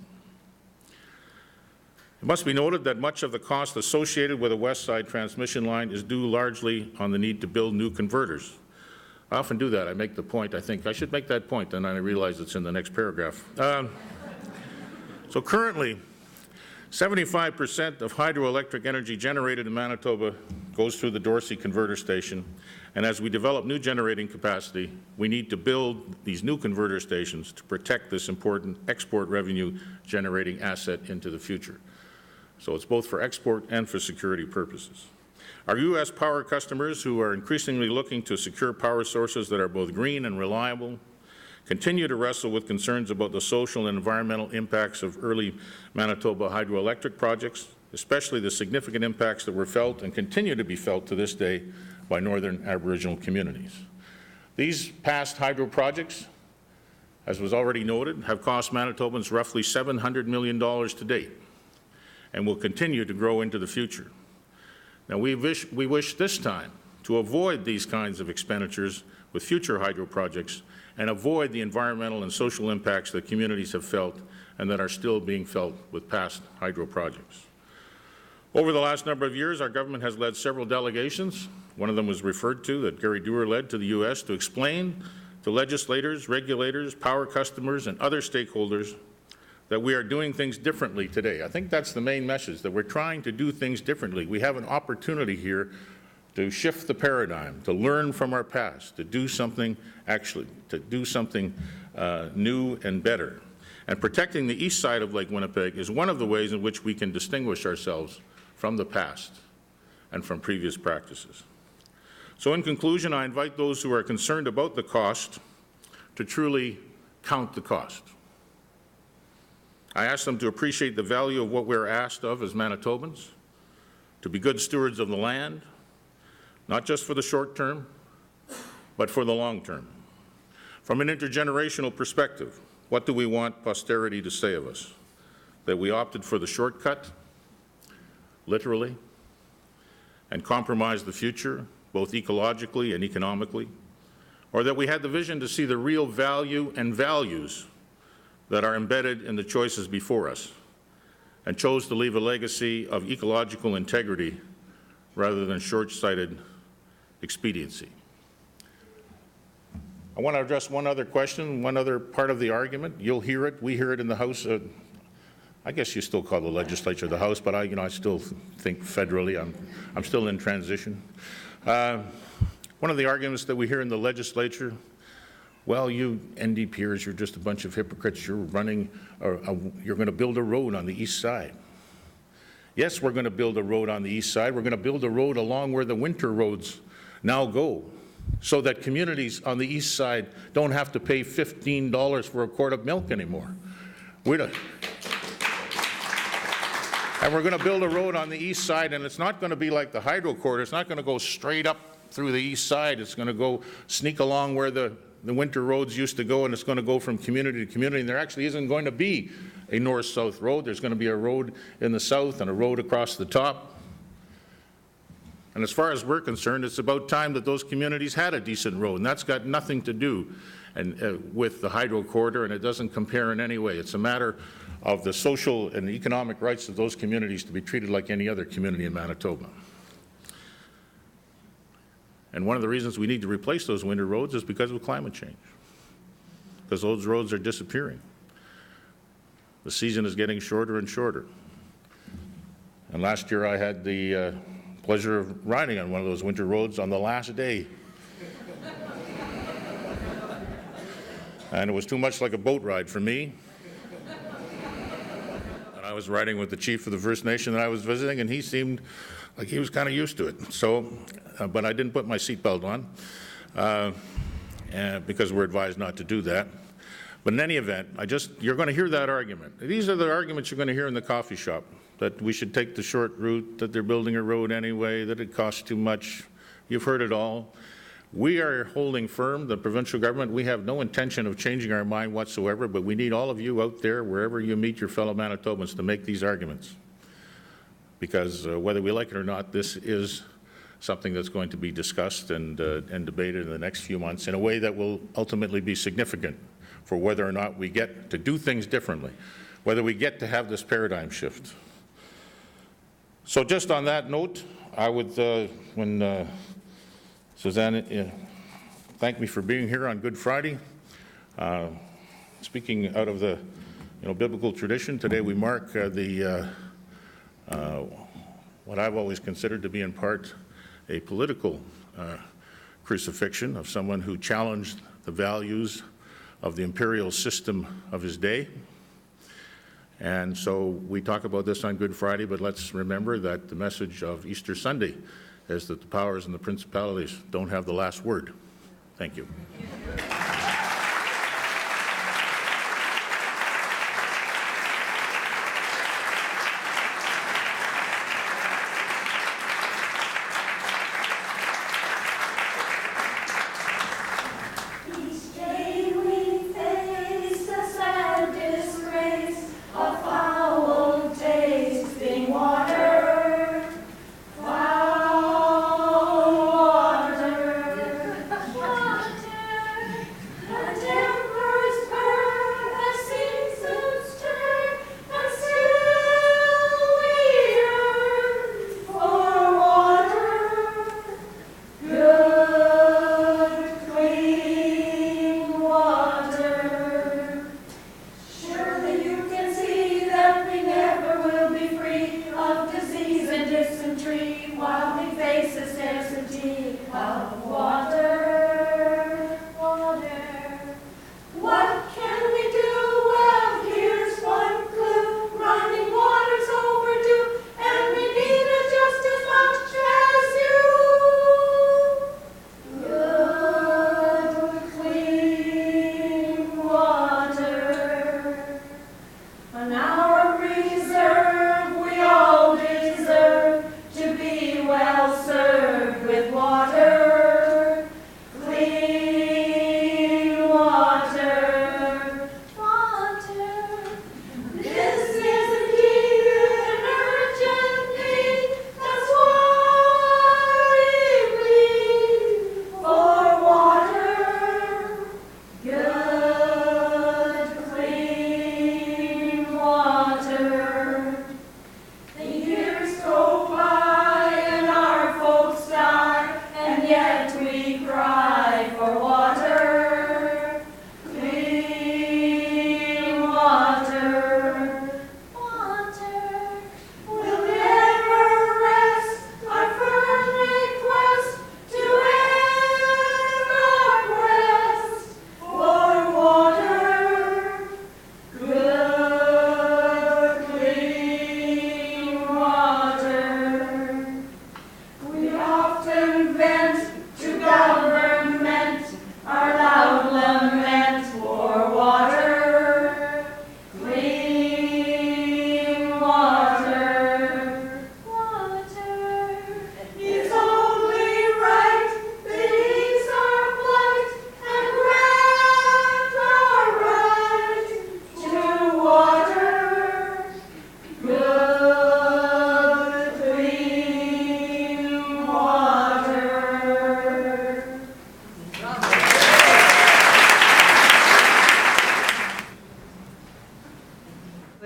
It must be noted that much of the cost associated with a West Side transmission line is due largely on the need to build new converters. I often do that. I make the point. I think I should make that point, and I realize it's in the next paragraph. So currently, 75% of hydroelectric energy generated in Manitoba goes through the Dorsey converter station, and as we develop new generating capacity, we need to build these new converter stations to protect this important export revenue generating asset into the future. So it's both for export and for security purposes. Our U.S. power customers, who are increasingly looking to secure power sources that are both green and reliable, continue to wrestle with concerns about the social and environmental impacts of early Manitoba hydroelectric projects, especially the significant impacts that were felt and continue to be felt to this day by northern Aboriginal communities. These past hydro projects, as was already noted, have cost Manitobans roughly $700 million to date and will continue to grow into the future. Now, we wish this time to avoid these kinds of expenditures with future hydro projects and avoid the environmental and social impacts that communities have felt and that are still being felt with past hydro projects. Over the last number of years, our government has led several delegations. One of them was referred to, that Gary Dewar led to the U.S. to explain to legislators, regulators, power customers, and other stakeholders that we are doing things differently today. I think that's the main message, that we're trying to do things differently. We have an opportunity here to shift the paradigm, to learn from our past, to do something new and better. And protecting the east side of Lake Winnipeg is one of the ways in which we can distinguish ourselves from the past and from previous practices. So in conclusion, I invite those who are concerned about the cost to truly count the cost. I ask them to appreciate the value of what we're asked of as Manitobans, to be good stewards of the land, not just for the short term, but for the long term. From an intergenerational perspective, what do we want posterity to say of us? That we opted for the shortcut, literally, and compromised the future, both ecologically and economically, or that we had the vision to see the real value and values that are embedded in the choices before us, and chose to leave a legacy of ecological integrity rather than short-sighted expediency. I want to address one other question, one other part of the argument. You'll hear it. We hear it in the House. I guess you still call the legislature the House, but I still think federally. I'm still in transition. One of the arguments that we hear in the legislature, well, you NDPers, you're just a bunch of hypocrites. You're running, you're going to build a road on the east side. Yes, we're going to build a road on the east side. We're going to build a road along where the winter roads now go, so that communities on the east side don't have to pay $15 for a quart of milk anymore. And we're going to build a road on the east side, and it's not going to be like the hydro corridor. It's not going to go straight up through the east side. It's going to go sneak along where the winter roads used to go, and it's going to go from community to community. And there actually isn't going to be a north-south road. There's going to be a road in the south and a road across the top. And as far as we're concerned, it's about time that those communities had a decent road, and that's got nothing to do with the hydro corridor, and it doesn't compare in any way. It's a matter of the social and economic rights of those communities to be treated like any other community in Manitoba. And one of the reasons we need to replace those winter roads is because of climate change, because those roads are disappearing. The season is getting shorter and shorter. And last year I had the pleasure of riding on one of those winter roads on the last day. And it was too much like a boat ride for me. And I was riding with the chief of the First Nation that I was visiting, and he seemed like he was kind of used to it. So, but I didn't put my seatbelt on because we're advised not to do that. But in any event, you're going to hear that argument. These are the arguments you're going to hear in the coffee shop, that we should take the short route, that they're building a road anyway, that it costs too much. You've heard it all. We are holding firm, the provincial government. We have no intention of changing our mind whatsoever, but we need all of you out there, wherever you meet your fellow Manitobans, to make these arguments. Because whether we like it or not, this is something that's going to be discussed and debated in the next few months in a way that will ultimately be significant for whether or not we get to do things differently, whether we get to have this paradigm shift. So just on that note, I would, when Suzanne thanked me for being here on Good Friday, speaking out of the biblical tradition, today we mark what I've always considered to be in part a political crucifixion of someone who challenged the values of the imperial system of his day. And so we talk about this on Good Friday, but let's remember that the message of Easter Sunday is that the powers and the principalities don't have the last word. Thank you.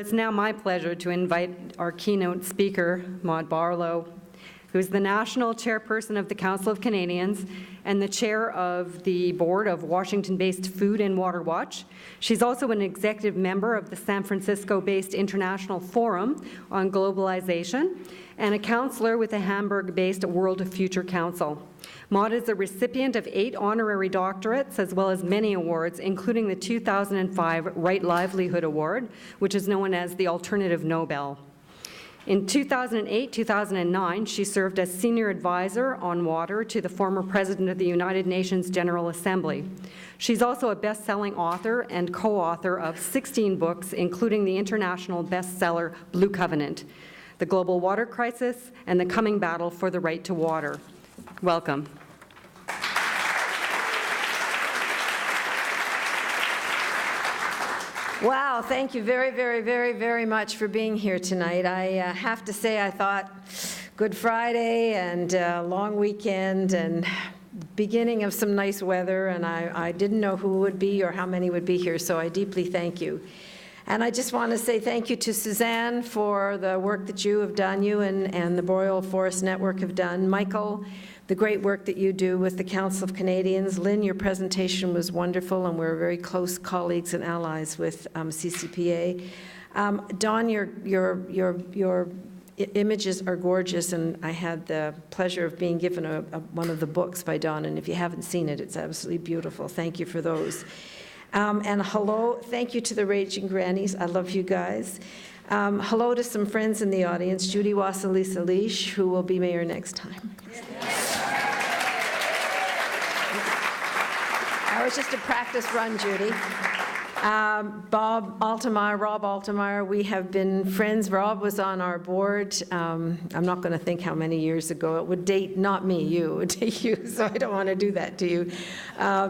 it's now my pleasure to invite our keynote speaker, Maude Barlow, who is the National Chairperson of the Council of Canadians and the Chair of the Board of Washington-based Food and Water Watch. She's also an executive member of the San Francisco-based International Forum on Globalization and a counselor with the Hamburg-based World Future Council. Maude is the recipient of 8 honorary doctorates as well as many awards, including the 2005 Right Livelihood Award, which is known as the Alternative Nobel. In 2008-2009, she served as senior advisor on water to the former president of the United Nations General Assembly. She's also a best-selling author and co-author of 16 books, including the international bestseller Blue Covenant, The Global Water Crisis, and The Coming Battle for the Right to Water. Welcome. Wow, thank you very, very, very, very much for being here tonight. I have to say I thought Good Friday and long weekend and beginning of some nice weather, and I didn't know who would be or how many would be here, so I deeply thank you. And I just want to say thank you to Suzanne for the work that you have done, you and the Boreal Forest Network have done. Michael, the great work that you do with the Council of Canadians. Lynne, your presentation was wonderful, and we're very close colleagues and allies with CCPA. Don, your images are gorgeous, and I had the pleasure of being given one of the books by Don, and if you haven't seen it, it's absolutely beautiful. Thank you for those. And hello, thank you to the Raging Grannies. I love you guys. Hello to some friends in the audience, Judy Wasilisa Leash, who will be mayor next time. That was just a practice run, Judy. Rob Altemeyer, we have been friends. Rob was on our board, I'm not going to think how many years ago. It would date, not me, you, it would date you, so I don't want to do that to you.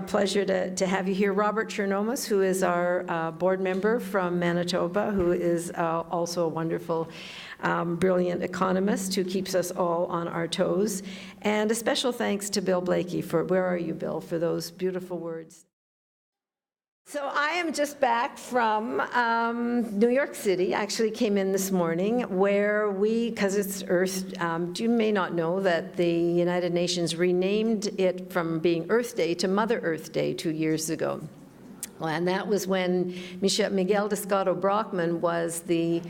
Pleasure to have you here. Robert Chernomas, who is our board member from Manitoba, who is also a wonderful, brilliant economist who keeps us all on our toes. And a special thanks to Bill Blakey for, where are you, Bill, for those beautiful words. So I am just back from New York City. I actually came in this morning where because it's Earth, you may not know that the United Nations renamed it from being Earth Day to Mother Earth Day 2 years ago. And that was when Miguel Descado Brockman was the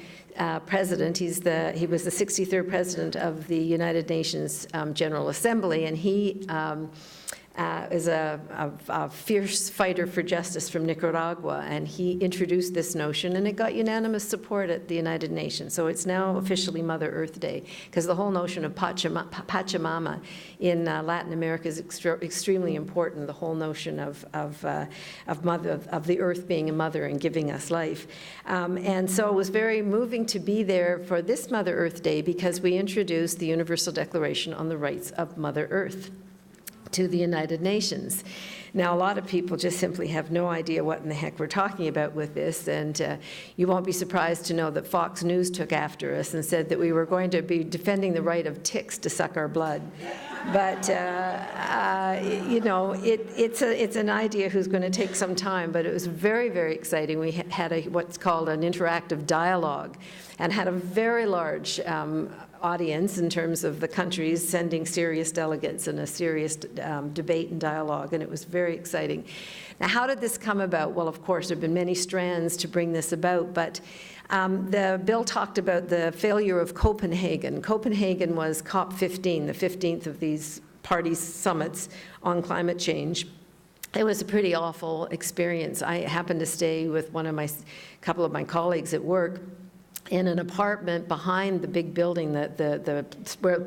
president. He was the 63rd president of the United Nations General Assembly, and he is a fierce fighter for justice from Nicaragua, and he introduced this notion, and it got unanimous support at the United Nations. So it's now officially Mother Earth Day, because the whole notion of Pachamama in Latin America is extremely important, the whole notion of the earth being a mother and giving us life. And so it was very moving to be there for this Mother Earth Day, because we introduced the Universal Declaration on the Rights of Mother Earth to the United Nations. Now, a lot of people just simply have no idea what in the heck we're talking about with this, and you won't be surprised to know that Fox News took after us and said that we were going to be defending the right of ticks to suck our blood. But, you know, it's an idea who's going to take some time, but it was very, very exciting. We had what's called an interactive dialogue and had a very large audience in terms of the countries sending serious delegates and a serious debate and dialogue, and it was very exciting. Now, how did this come about? Well, of course, there have been many strands to bring this about, but the bill talked about the failure of Copenhagen. Copenhagen was COP15, the 15th of these parties' summits on climate change. It was a pretty awful experience. I happened to stay with couple of my colleagues at work in an apartment behind the big building. The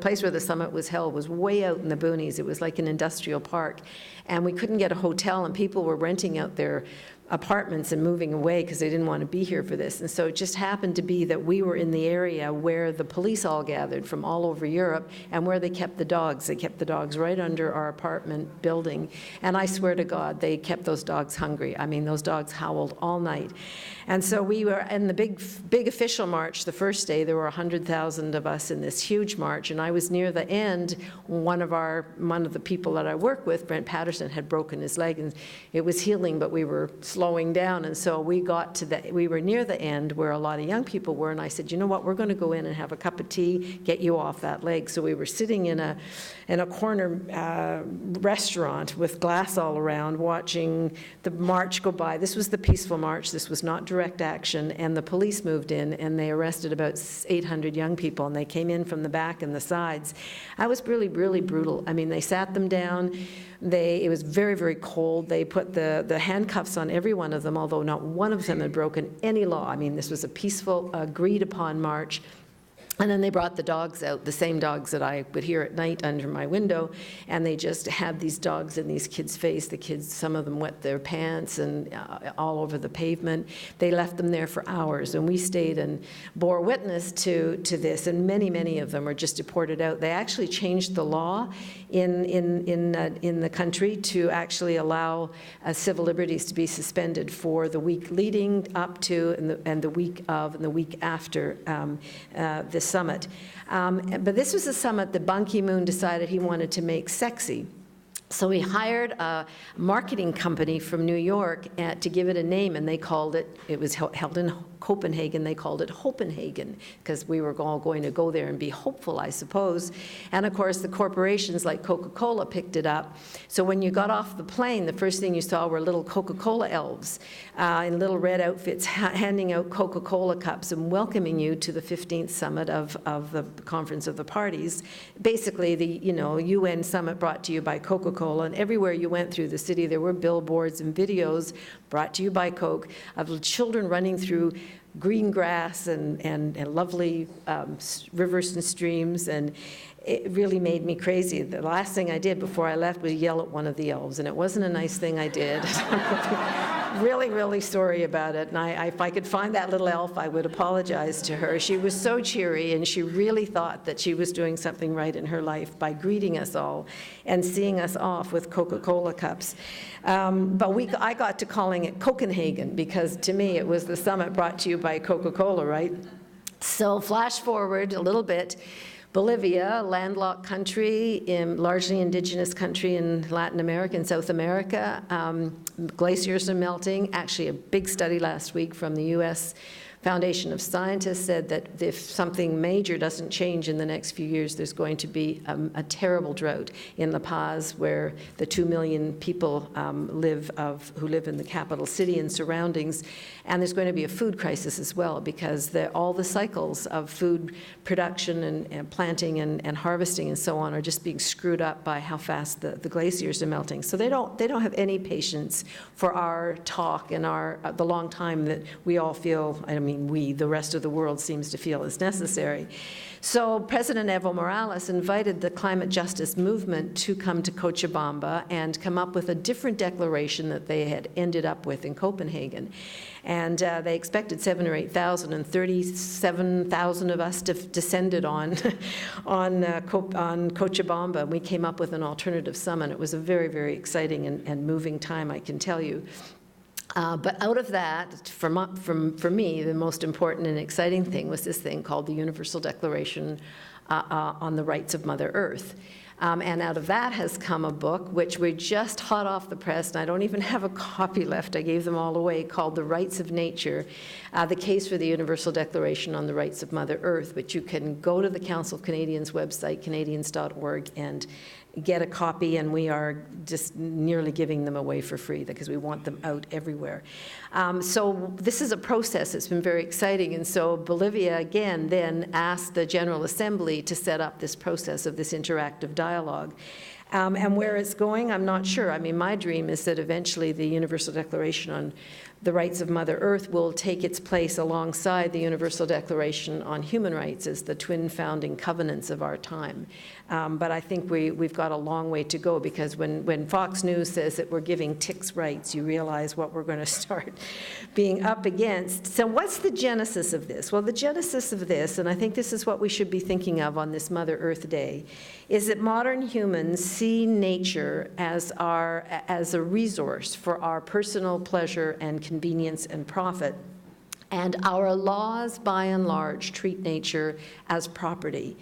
place where the summit was held was way out in the boonies. It was like an industrial park. And we couldn't get a hotel, and people were renting out their apartments and moving away because they didn't want to be here for this. And so it just happened to be that we were in the area where the police all gathered from all over Europe and where they kept the dogs. They kept the dogs right under our apartment building. And I swear to God, they kept those dogs hungry. I mean, those dogs howled all night. And so we were in the big official march the first day. There were 100,000 of us in this huge march, and I was near the end. One of the people that I work with, Brent Patterson, had broken his leg, and it was healing, but we were slowing down. And so we were near the end where a lot of young people were, and I said, you know what, we're going to go in and have a cup of tea, get you off that leg. So we were sitting in a corner restaurant with glass all around, watching the march go by. This was the peaceful march. This was not direct action. And the police moved in, and they arrested about 800 young people, and they came in from the back and the sides. I was really, really brutal. I mean, they sat them down. It was very, very cold. They put the handcuffs on every one of them, although not one of them had broken any law. I mean, this was a peaceful, agreed-upon march. And then they brought the dogs out, the same dogs that I would hear at night under my window, and they just had these dogs in these kids' face. The kids, some of them wet their pants and all over the pavement. They left them there for hours, and we stayed and bore witness to this, and many, many of them were just deported out. They actually changed the law in the country to actually allow civil liberties to be suspended for the week leading up to and the week of and the week after this summit. But this was a summit that Ban Ki-moon decided he wanted to make sexy. So he hired a marketing company from New York to give it a name, and they called it was held in Copenhagen, they called it Hopenhagen, because we were all going to go there and be hopeful, I suppose. And of course, the corporations like Coca-Cola picked it up. So when you got off the plane, the first thing you saw were little Coca-Cola elves in little red outfits handing out Coca-Cola cups and welcoming you to the 15th summit of the Conference of the Parties. Basically, the UN summit brought to you by Coca-Cola, and everywhere you went through the city, there were billboards and videos brought to you by Coke of children running through green grass and lovely rivers and streams, and it really made me crazy. The last thing I did before I left was yell at one of the elves, and it wasn't a nice thing I did. Really, really sorry about it, and if I could find that little elf, I would apologize to her. She was so cheery, and she really thought that she was doing something right in her life by greeting us all and seeing us off with Coca-Cola cups. But I got to calling it Copenhagen, because to me it was the summit brought to you by Coca-Cola, right? So flash forward a little bit. Bolivia, landlocked country, largely indigenous country in Latin America and South America. Glaciers are melting. Actually, a big study last week from the U.S. Foundation of Scientists said that if something major doesn't change in the next few years, there's going to be a terrible drought in La Paz, where the 2 million people who live in the capital city and surroundings. And there's going to be a food crisis as well, because all the cycles of food production and planting and harvesting and so on are just being screwed up by how fast the glaciers are melting. So they don't have any patience for our talk and the long time that we all feel, the rest of the world seems to feel is necessary. So President Evo Morales invited the climate justice movement to come to Cochabamba and come up with a different declaration that they had ended up with in Copenhagen. And they expected 7,000 or 8,000, and 37,000 of us descended on Cochabamba. We came up with an alternative summit. It was a very, very exciting and moving time, I can tell you. But out of that, for me, the most important and exciting thing was this thing called the Universal Declaration on the Rights of Mother Earth. And out of that has come a book, which we're just hot off the press, and I don't even have a copy left. I gave them all away, called The Rights of Nature, the case for the Universal Declaration on the Rights of Mother Earth. But you can go to the Council of Canadians website, canadians.org, and get a copy, and we are just nearly giving them away for free because we want them out everywhere. So this is a process that's been very exciting, and so Bolivia again then asked the General Assembly to set up this process of this interactive dialogue. And where it's going, I'm not sure. My dream is that eventually the Universal Declaration on the Rights of Mother Earth will take its place alongside the Universal Declaration on Human Rights as the twin founding covenants of our time. But I think we've got a long way to go, because when Fox News says that we're giving ticks rights, you realize what we're going to start being up against. So what's the genesis of this? Well, the genesis of this, and I think this is what we should be thinking of on this Mother Earth Day, is that modern humans see nature as a resource for our personal pleasure and convenience and profit. And our laws, by and large, treat nature as property.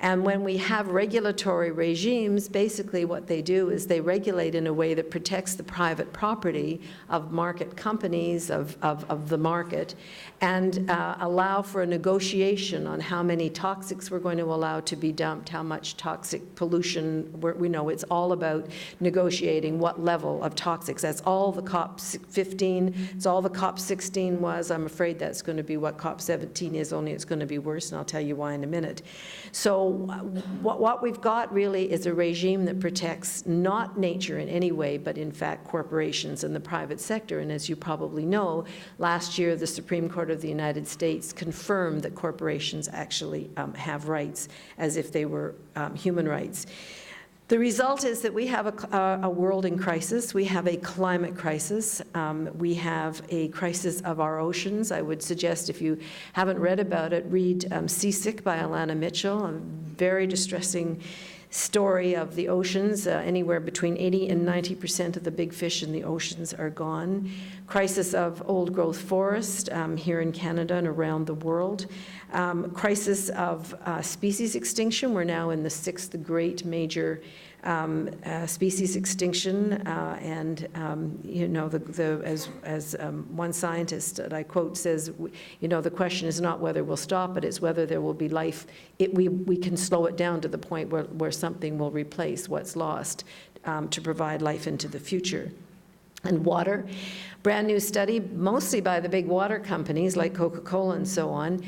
And when we have regulatory regimes, basically what they do is they regulate in a way that protects the private property of market companies, of the market, and allow for a negotiation on how many toxics we're going to allow to be dumped, how much toxic pollution. We know it's all about negotiating what level of toxics. That's all the COP 15, it's all the COP 16 was. I'm afraid that's going to be what COP 17 is, only it's going to be worse, and I'll tell you why in a minute. So what we've got really is a regime that protects not nature in any way, but in fact corporations and the private sector. And as you probably know, last year the Supreme Court of the United States confirmed that corporations actually have rights as if they were human rights. The result is that we have a world in crisis. We have a climate crisis. We have a crisis of our oceans. I would suggest, if you haven't read about it, read Seasick by Alana Mitchell, a very distressing story of the oceans. Anywhere between 80 and 90% of the big fish in the oceans are gone. Crisis of old-growth forest here in Canada and around the world. Crisis of species extinction. We're now in the 6th great major species extinction, and you know, as one scientist that I quote says, you know, the question is not whether we'll stop it, it's whether there will be life. We can slow it down to the point where something will replace what's lost to provide life into the future. And water, brand new study, mostly by the big water companies like Coca-Cola and so on,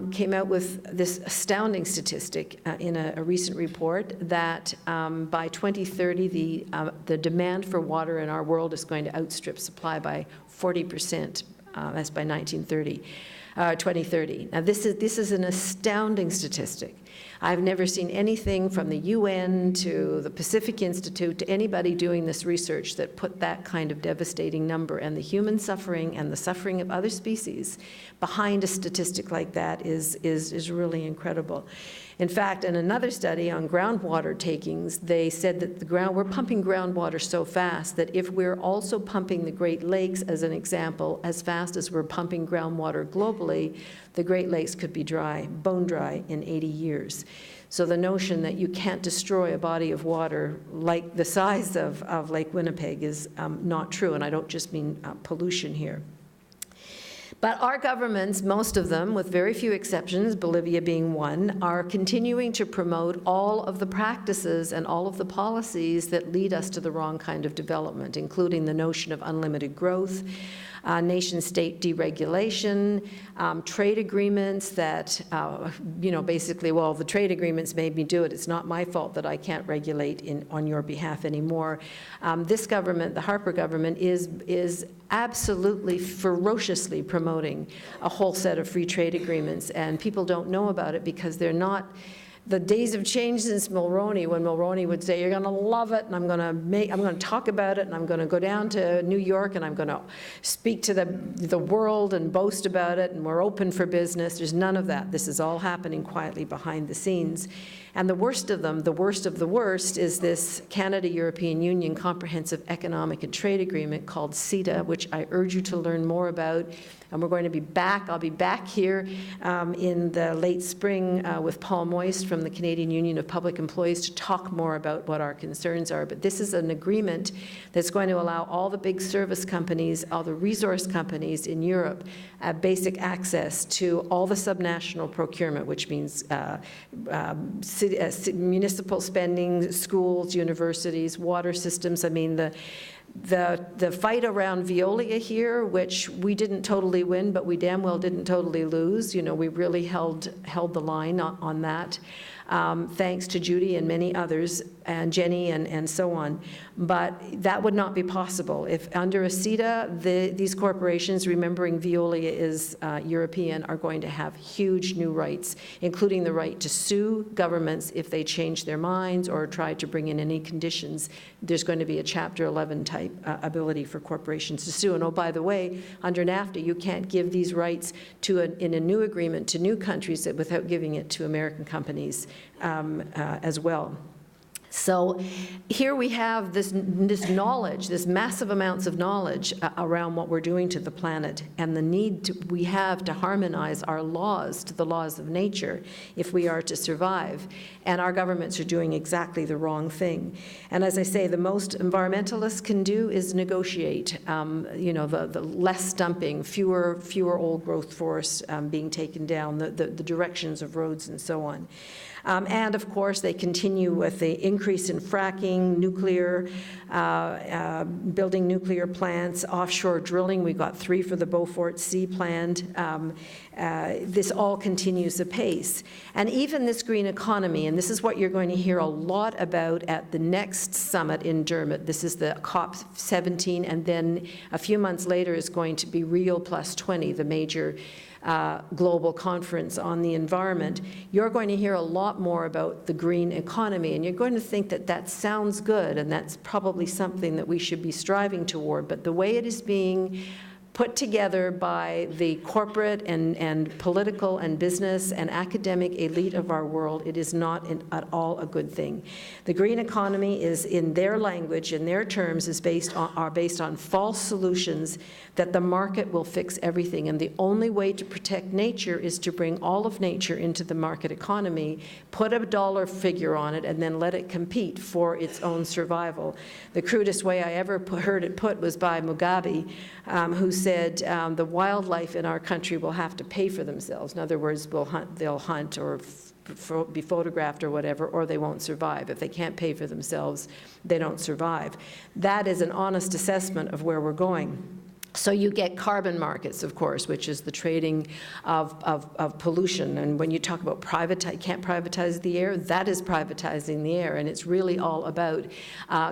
came out with this astounding statistic in a recent report that by 2030, the demand for water in our world is going to outstrip supply by 40%. That's by 2030. Now, this is an astounding statistic. I've never seen anything from the UN to the Pacific Institute to anybody doing this research that put that kind of devastating number, and the human suffering and the suffering of other species behind a statistic like that is really incredible. In fact, in another study on groundwater takings, they said that we're pumping groundwater so fast that if we're also pumping the Great Lakes, as an example, as fast as we're pumping groundwater globally, the Great Lakes could be dry, bone dry, in 80 years. So the notion that you can't destroy a body of water like the size of Lake Winnipeg is not true, and I don't just mean pollution here. But our governments, most of them, with very few exceptions, Bolivia being one, are continuing to promote all of the practices and all of the policies that lead us to the wrong kind of development, including the notion of unlimited growth, nation-state deregulation, trade agreements that, you know, basically, well, the trade agreements made me do it. It's not my fault that I can't regulate on your behalf anymore. This government, the Harper government, is absolutely ferociously promoting a whole set of free trade agreements, and people don't know about it because they're not. The days have changed since Mulroney, when Mulroney would say, you're going to love it, and I'm going to talk about it, and I'm going to go down to New York, and I'm going to speak to the world and boast about it, and we're open for business. There's none of that. This is all happening quietly behind the scenes. And the worst of them, the worst of the worst, is this Canada-European Union Comprehensive Economic and Trade Agreement called CETA, which I urge you to learn more about. And we're going to be back. I'll be back here in the late spring with Paul Moist from the Canadian Union of Public Employees to talk more about what our concerns are. But this is an agreement that's going to allow all the big service companies, all the resource companies in Europe, basic access to all the subnational procurement, which means municipal spending, schools, universities, water systems. I mean, the fight around Veolia here, which we didn't totally win, but we damn well didn't totally lose. You know, we really held the line on that, thanks to Judy and many others, and Jenny and so on. But that would not be possible if under a CETA, these corporations, remembering Veolia is European, are going to have huge new rights, including the right to sue governments if they change their minds or try to bring in any conditions. There's going to be a Chapter 11 type ability for corporations to sue. And oh, by the way, under NAFTA, you can't give these rights in a new agreement to new countries without giving it to American companies as well. So here we have this knowledge, this massive amounts of knowledge around what we're doing to the planet, and the need we have to harmonize our laws to the laws of nature if we are to survive. And our governments are doing exactly the wrong thing. And as I say, the most environmentalists can do is negotiate, the less dumping, fewer old growth forests being taken down, the directions of roads and so on. And of course, they continue with the increase in fracking, nuclear, building nuclear plants, offshore drilling. We got 3 for the Beaufort Sea planned. This all continues apace. And even this green economy, and this is what you're going to hear a lot about at the next summit in Dermot. This is the COP17, and then a few months later is going to be Rio Plus 20, the major global conference on the environment. You're going to hear a lot more about the green economy, and you're going to think that that sounds good, and that's probably something that we should be striving toward. But the way it is being put together by the corporate and political and business and academic elite of our world, it is not at all a good thing. The green economy is, in their language, in their terms, are based on false solutions that the market will fix everything. And the only way to protect nature is to bring all of nature into the market economy, put a dollar figure on it, and then let it compete for its own survival. The crudest way I ever heard it put was by Mugabe, who said the wildlife in our country will have to pay for themselves. In other words, they'll hunt or be photographed or whatever, or they won't survive. If they can't pay for themselves, they don't survive. That is an honest assessment of where we're going. So you get carbon markets, of course, which is the trading of pollution. And when you talk about can't privatize the air, that is privatizing the air. And it's really all about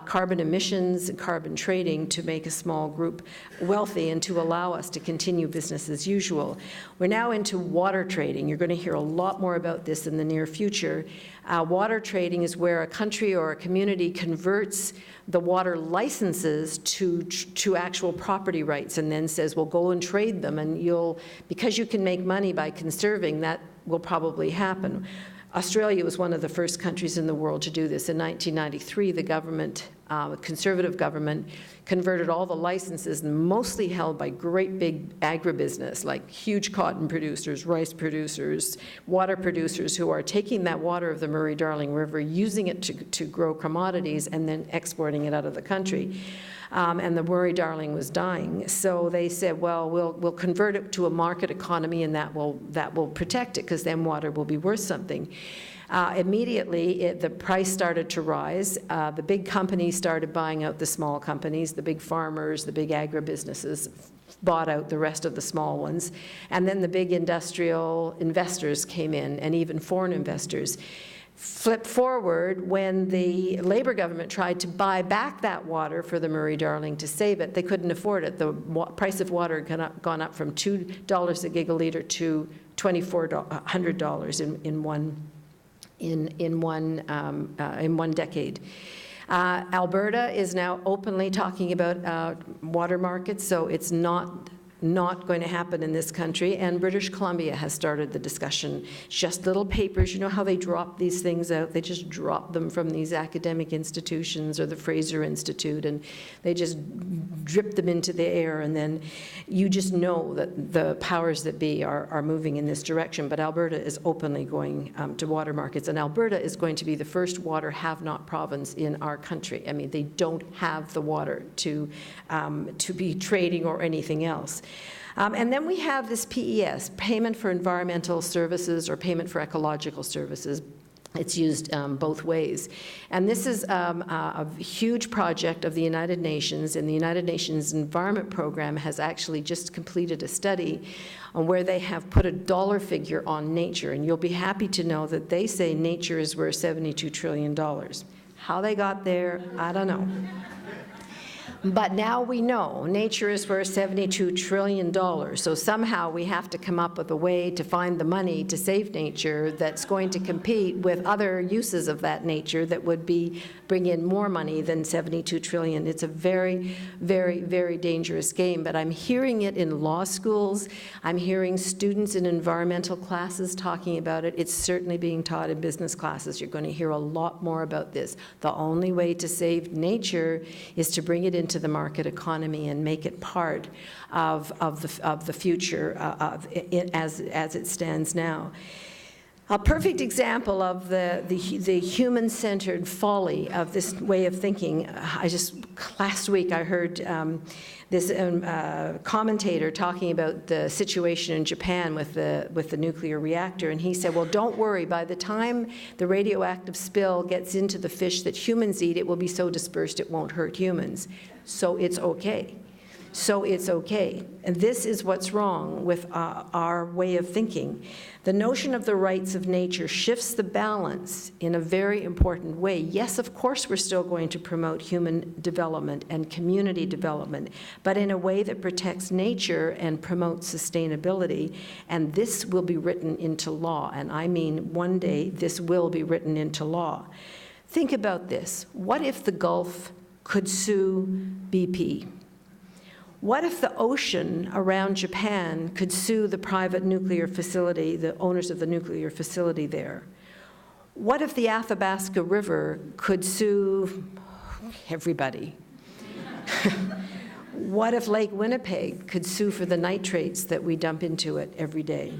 carbon emissions and carbon trading to make a small group wealthy and to allow us to continue business as usual. We're now into water trading. You're going to hear a lot more about this in the near future. Water trading is where a country or a community converts the water licenses to actual property rights and then says, well, go and trade them, and because you can make money by conserving, that will probably happen. Australia was one of the first countries in the world to do this. In 1993, the government, conservative government, converted all the licenses, mostly held by great big agribusiness, like huge cotton producers, rice producers, water producers, who are taking that water of the Murray-Darling River, using it to grow commodities, and then exporting it out of the country. And the Murray-Darling was dying. So they said, well, we'll convert it to a market economy, and that will protect it, because then water will be worth something. Immediately, the price started to rise. The big companies started buying out the small companies. The big farmers, the big agribusinesses bought out the rest of the small ones. And then the big industrial investors came in, and even foreign investors. Flip forward, when the Labour government tried to buy back that water for the Murray-Darling to save it, they couldn't afford it. The price of water had gone up from $2 a gigaliter to $2,400 in one decade. Alberta is now openly talking about water markets, so it's not going to happen in this country. And British Columbia has started the discussion. Just little papers, you know how they drop these things out? They just drop them from these academic institutions or the Fraser Institute, and they just drip them into the air, and then you just know that the powers that be are moving in this direction. But Alberta is openly going to water markets, and Alberta is going to be the first water have-not province in our country. I mean, they don't have the water to be trading or anything else. And then we have this PES, Payment for Environmental Services or Payment for Ecological Services. It's used both ways. And this is a huge project of the United Nations, and the United Nations Environment Program has actually just completed a study on where they have put a dollar figure on nature. And you'll be happy to know that they say nature is worth $72 trillion. How they got there, I don't know. But now we know nature is worth $72 trillion. So somehow we have to come up with a way to find the money to save nature that's going to compete with other uses of that nature that would bring in more money than $72 trillion. It's a very, very, very dangerous game. But I'm hearing it in law schools. I'm hearing students in environmental classes talking about it. It's certainly being taught in business classes. You're going to hear a lot more about this. The only way to save nature is to bring it into the market economy and make it part of the future as it stands now. A perfect example of the human-centered folly of this way of thinking. Last week I heard this commentator talking about the situation in Japan with the nuclear reactor, and he said, well, don't worry, by the time the radioactive spill gets into the fish that humans eat, it will be so dispersed it won't hurt humans. So it's okay. So it's okay. And this is what's wrong with our way of thinking. The notion of the rights of nature shifts the balance in a very important way. Yes, of course, we're still going to promote human development and community development, but in a way that protects nature and promotes sustainability. And this will be written into law. And I mean, one day, this will be written into law. Think about this. What if the Gulf could sue BP? What if the ocean around Japan could sue the private nuclear facility, the owners of the nuclear facility there? What if the Athabasca River could sue everybody? What if Lake Winnipeg could sue for the nitrates that we dump into it every day?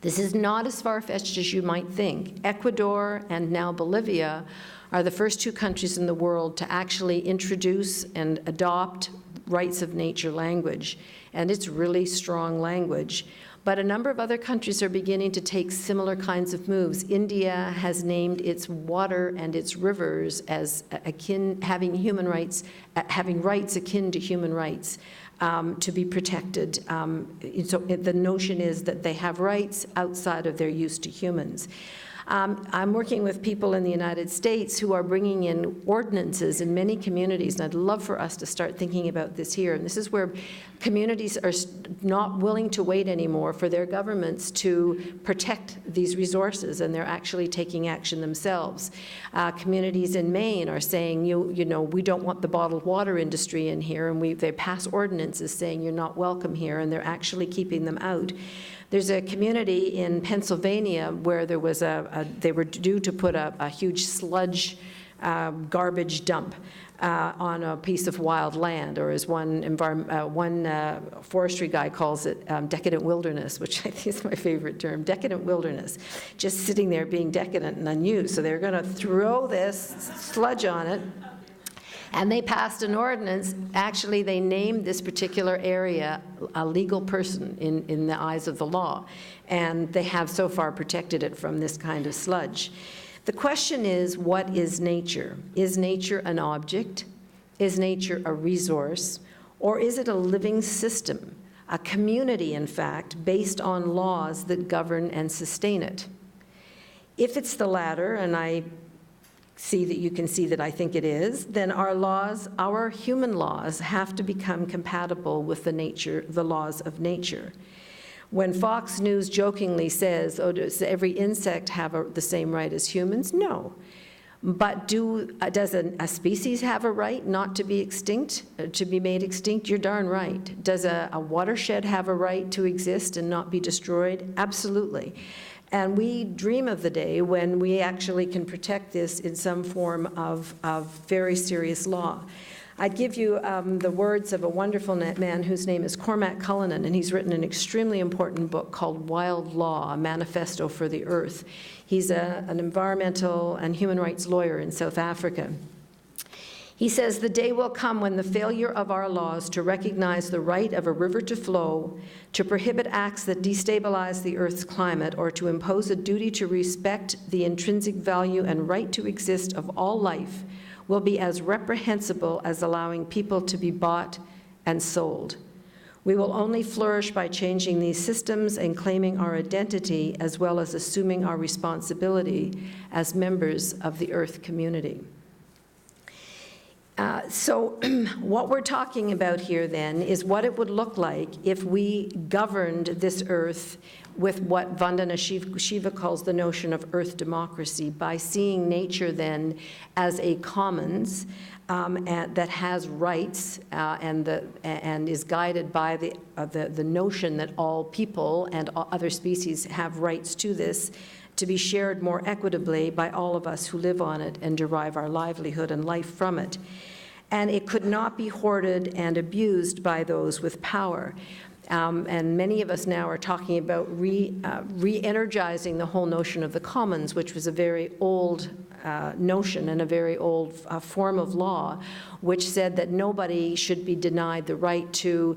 This is not as far-fetched as you might think. Ecuador and now Bolivia are the first two countries in the world to actually introduce and adopt rights of nature language, and it's really strong language. But a number of other countries are beginning to take similar kinds of moves. India has named its water and its rivers as akin, having human rights, having rights akin to human rights to be protected. So the notion is that they have rights outside of their use to humans. I'm working with people in the United States who are bringing in ordinances in many communities, and I'd love for us to start thinking about this here. And this is where communities are not willing to wait anymore for their governments to protect these resources, and they're actually taking action themselves. Communities in Maine are saying, you know, we don't want the bottled water industry in here, and they pass ordinances saying you're not welcome here, and they're actually keeping them out. There's a community in Pennsylvania where there was they were due to put a huge sludge garbage dump on a piece of wild land, or as one forestry guy calls it, decadent wilderness, which I think is my favorite term, decadent wilderness, just sitting there being decadent and unused. So they're going to throw this sludge on it. And they passed an ordinance. Actually, they named this particular area a legal person in the eyes of the law. And they have so far protected it from this kind of sludge. The question is, what is nature? Is nature an object? Is nature a resource? Or is it a living system, a community, in fact, based on laws that govern and sustain it? If it's the latter, and I see that you can see that I think it is, then our laws, our human laws, have to become compatible with the laws of nature. When Fox News jokingly says, oh, does every insect have the same right as humans? No. But does a species have a right not to be extinct, to be made extinct? You're darn right. Does a watershed have a right to exist and not be destroyed? Absolutely. And we dream of the day when we actually can protect this in some form of very serious law. I'd give you the words of a wonderful man whose name is Cormac Cullinan, and he's written an extremely important book called Wild Law, a Manifesto for the Earth. He's an environmental and human rights lawyer in South Africa. He says, the day will come when the failure of our laws to recognize the right of a river to flow, to prohibit acts that destabilize the Earth's climate, or to impose a duty to respect the intrinsic value and right to exist of all life will be as reprehensible as allowing people to be bought and sold. We will only flourish by changing these systems and claiming our identity, as well as assuming our responsibility as members of the Earth community. So what we're talking about here then is what it would look like if we governed this earth with what Vandana Shiva calls the notion of earth democracy, by seeing nature then as a commons that has rights and is guided by the notion that all people and all other species have rights to this, to be shared more equitably by all of us who live on it and derive our livelihood and life from it. And it could not be hoarded and abused by those with power. And many of us now are talking about re-energizing the whole notion of the commons, which was a very old notion and a very old form of law, which said that nobody should be denied the right to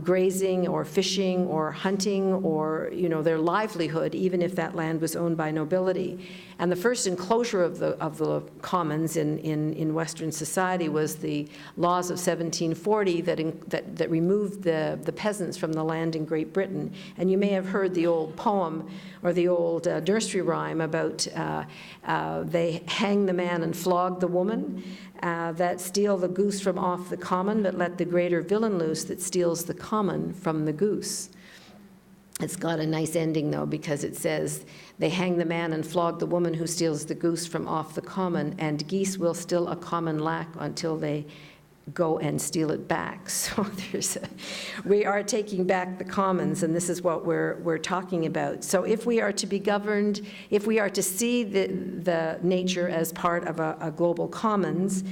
grazing or fishing or hunting or, their livelihood, even if that land was owned by nobility. And the first enclosure of the commons in Western society was the laws of 1740 that removed the peasants from the land in Great Britain. And you may have heard the old poem or the old nursery rhyme about they hang the man and flog the woman, that steal the goose from off the common, but let the greater villain loose that steals the common from the goose. It's got a nice ending, though, because it says, they hang the man and flog the woman who steals the goose from off the common, and geese will still a common lack until they go and steal it back. So we are taking back the commons, and this is what we're talking about. So if we are to be governed, if we are to see the nature as part of a global commons,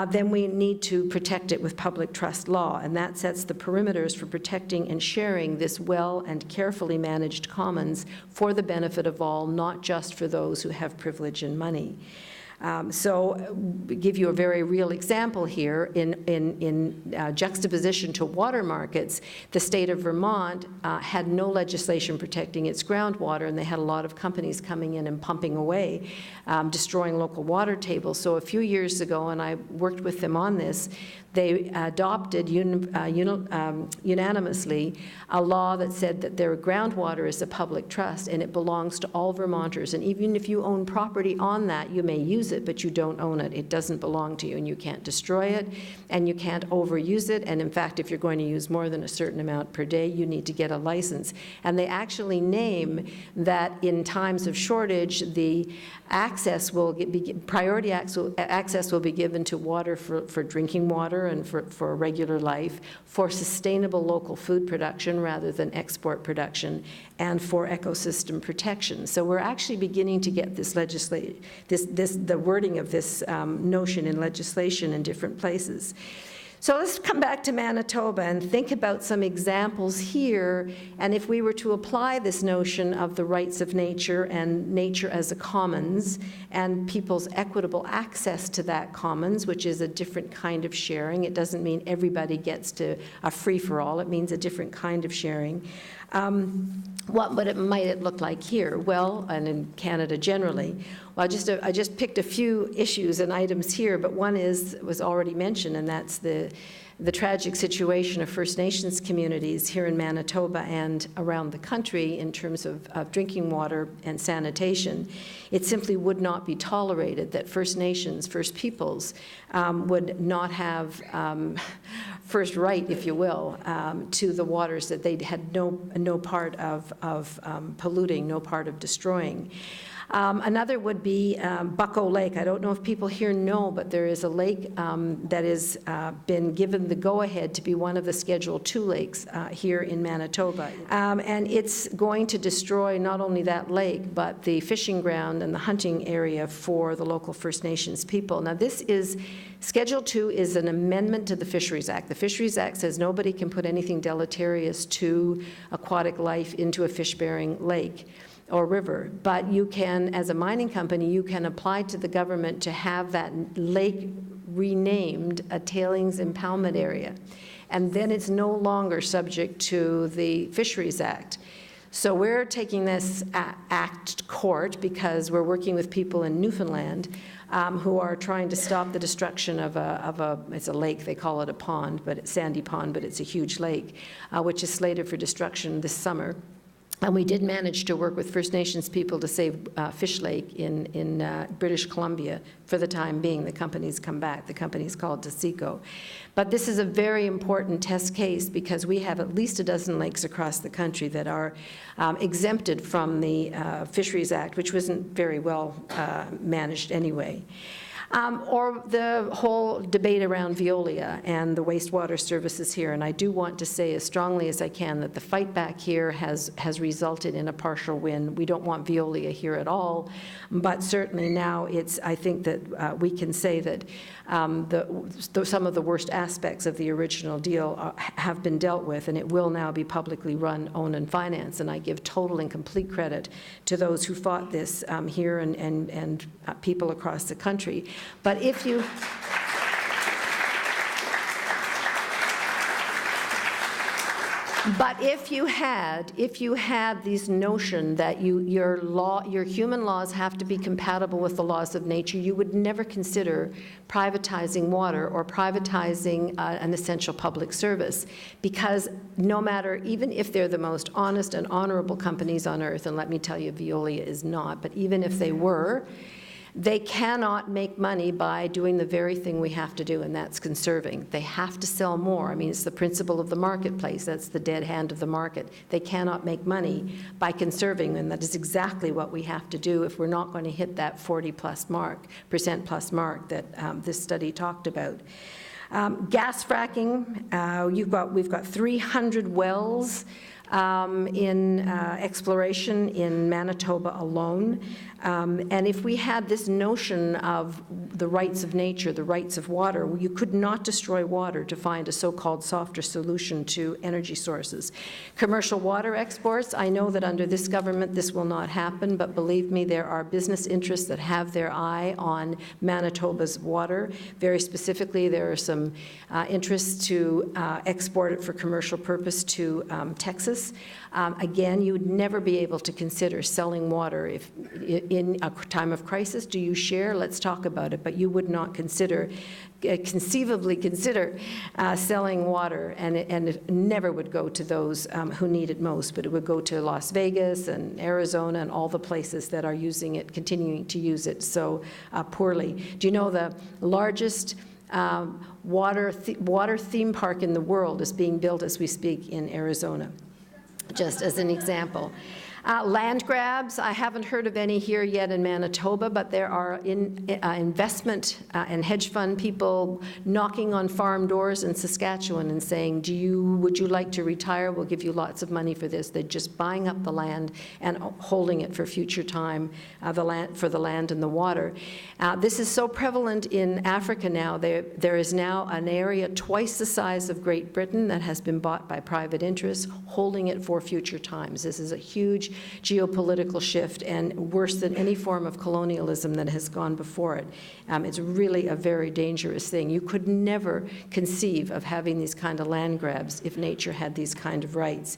then we need to protect it with public trust law, and that sets the perimeters for protecting and sharing this well and carefully managed commons for the benefit of all, not just for those who have privilege and money. So give you a very real example here. In juxtaposition to water markets, the state of Vermont had no legislation protecting its groundwater, and they had a lot of companies coming in and pumping away, destroying local water tables. So a few years ago, and I worked with them on this, they adopted unanimously a law that said that their groundwater is a public trust and it belongs to all Vermonters. And even if you own property on that, you may use it, but you don't own it. It doesn't belong to you, and you can't destroy it, and you can't overuse it. And in fact, if you're going to use more than a certain amount per day, you need to get a license. And they actually name that in times of shortage, the access will be, priority access will be given to water for drinking water and for regular life, for sustainable local food production rather than export production, and for ecosystem protection. So we're actually beginning to get this the wording of this notion in legislation in different places. So let's come back to Manitoba and think about some examples here, and if we were to apply this notion of the rights of nature and nature as a commons and people's equitable access to that commons, which is a different kind of sharing. It doesn't mean everybody gets to a free-for-all. It means a different kind of sharing. What might it look like here? Well, and in Canada generally. Well, I just picked a few issues and items here, but one was already mentioned, and that's the tragic situation of First Nations communities here in Manitoba and around the country in terms of drinking water and sanitation. It simply would not be tolerated that First Nations, First Peoples, would not have first right, if you will, to the waters that they had no part of polluting, no part of destroying. Another would be Bucko Lake. I don't know if people here know, but there is a lake that has been given the go-ahead to be one of the Schedule II lakes here in Manitoba. And it's going to destroy not only that lake, but the fishing ground and the hunting area for the local First Nations people. Now this is, Schedule II is an amendment to the Fisheries Act. The Fisheries Act says nobody can put anything deleterious to aquatic life into a fish-bearing lake or river, but you can, as a mining company, you can apply to the government to have that lake renamed a tailings impoundment area, and then it's no longer subject to the Fisheries Act. So we're taking this act to court because we're working with people in Newfoundland who are trying to stop the destruction of it's a lake, they call it a pond, but it's sandy pond, but it's a huge lake, which is slated for destruction this summer. And we did manage to work with First Nations people to save Fish Lake in British Columbia for the time being. The company's come back. The company's called Taseko. But this is a very important test case because we have at least a dozen lakes across the country that are exempted from the Fisheries Act, which wasn't very well managed anyway. Or the whole debate around Veolia and the wastewater services here. And I do want to say as strongly as I can that the fight back here has resulted in a partial win. We don't want Veolia here at all, but certainly now I think that we can say that some of the worst aspects of the original deal have been dealt with, and it will now be publicly run, owned, and financed. And I give total and complete credit to those who fought this here and people across the country. But if you had this notion that your human laws have to be compatible with the laws of nature, you would never consider privatizing water or privatizing an essential public service, because no matter, even if they're the most honest and honorable companies on earth, and let me tell you, Veolia is not, but even if they were, they cannot make money by doing the very thing we have to do, and that's conserving. They have to sell more. I mean, it's the principle of the marketplace. That's the dead hand of the market. They cannot make money by conserving, and that is exactly what we have to do if we're not going to hit that 40% plus mark that this study talked about. Gas fracking, we've got 300 wells in exploration in Manitoba alone. And if we had this notion of the rights of nature, the rights of water, you could not destroy water to find a so-called softer solution to energy sources. Commercial water exports, I know that under this government this will not happen, but believe me, there are business interests that have their eye on Manitoba's water. Very specifically, there are some interests to export it for commercial purpose to Texas. Again, you would never be able to consider selling water if in a time of crisis. Do you share? Let's talk about it. But you would not conceivably consider selling water, and it never would go to those who need it most, but it would go to Las Vegas and Arizona and all the places that are using it, continuing to use it so poorly. Do you know the largest water theme park in the world is being built as we speak in Arizona? Just as an example. Land grabs, I haven't heard of any here yet in Manitoba, but there are investment and hedge fund people knocking on farm doors in Saskatchewan and saying, would you like to retire? We'll give you lots of money for this. They're just buying up the land and holding it for future time, for the land and the water. This is so prevalent in Africa now. There is now an area twice the size of Great Britain that has been bought by private interests, holding it for future times. This is a huge geopolitical shift and worse than any form of colonialism that has gone before it. It's really a very dangerous thing. You could never conceive of having these kind of land grabs if nature had these kind of rights.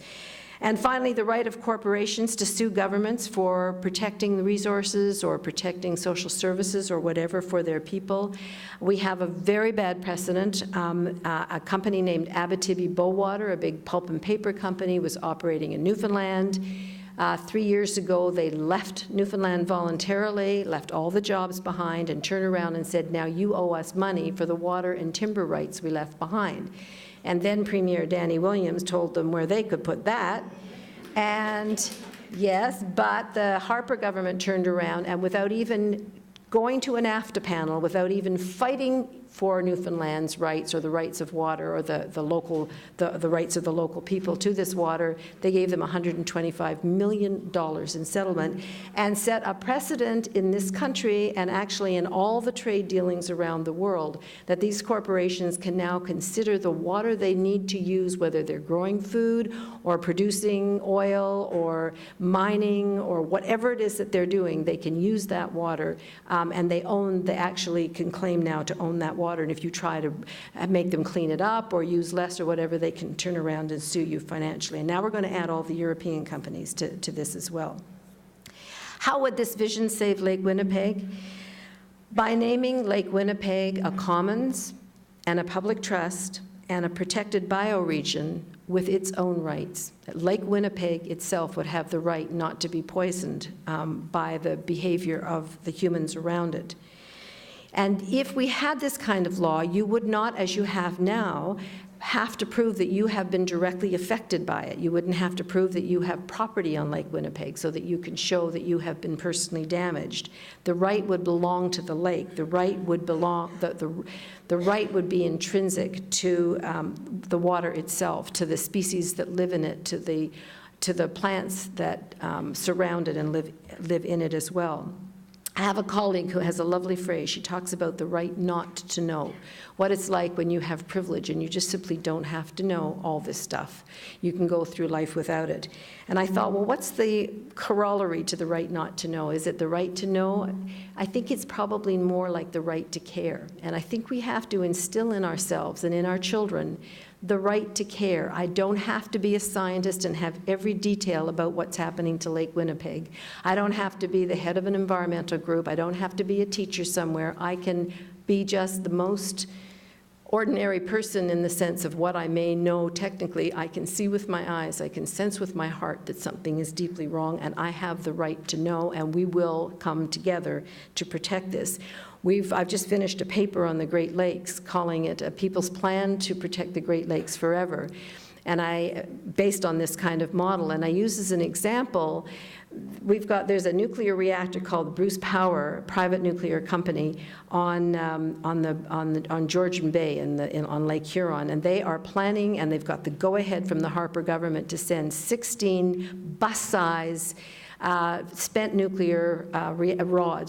And finally, the right of corporations to sue governments for protecting the resources or protecting social services or whatever for their people. We have a very bad precedent. A company named Abitibi-Bowater, a big pulp and paper company, was operating in Newfoundland. 3 years ago, they left Newfoundland voluntarily, left all the jobs behind, and turned around and said, now you owe us money for the water and timber rights we left behind. And then Premier Danny Williams told them where they could put that. And yes, but the Harper government turned around and without even going to an NAFTA panel, without even fighting for Newfoundland's rights or the rights of water or the rights of the local people to this water, they gave them $125 million in settlement and set a precedent in this country and actually in all the trade dealings around the world that these corporations can now consider the water they need to use, whether they're growing food or producing oil or mining or whatever it is that they're doing, they can use that water and they actually can claim now to own that water, and if you try to make them clean it up or use less or whatever, they can turn around and sue you financially. And now we're going to add all the European companies to this as well. How would this vision save Lake Winnipeg? By naming Lake Winnipeg a commons and a public trust and a protected bioregion with its own rights. Lake Winnipeg itself would have the right not to be poisoned by the behavior of the humans around it. And if we had this kind of law, you would not, as you have now, have to prove that you have been directly affected by it. You wouldn't have to prove that you have property on Lake Winnipeg so that you can show that you have been personally damaged. The right would belong to the lake. The right would belong, the right would be intrinsic to the water itself, to the species that live in it, to the plants that surround it and live in it as well. I have a colleague who has a lovely phrase. She talks about the right not to know, what it's like when you have privilege and you just simply don't have to know all this stuff. You can go through life without it. And I thought, well, what's the corollary to the right not to know? Is it the right to know? I think it's probably more like the right to care. And I think we have to instill in ourselves and in our children the right to care. I don't have to be a scientist and have every detail about what's happening to Lake Winnipeg. I don't have to be the head of an environmental group. I don't have to be a teacher somewhere. I can be just the most ordinary person in the sense of what I may know technically. I can see with my eyes, I can sense with my heart that something is deeply wrong, and I have the right to know, and we will come together to protect this. I've just finished a paper on the Great Lakes, calling it a People's Plan to Protect the Great Lakes Forever, and based on this kind of model. And I use as an example, there's a nuclear reactor called Bruce Power, a private nuclear company, on Georgian Bay on Lake Huron, and they are planning, and they've got the go-ahead from the Harper government to send 16 bus-size spent nuclear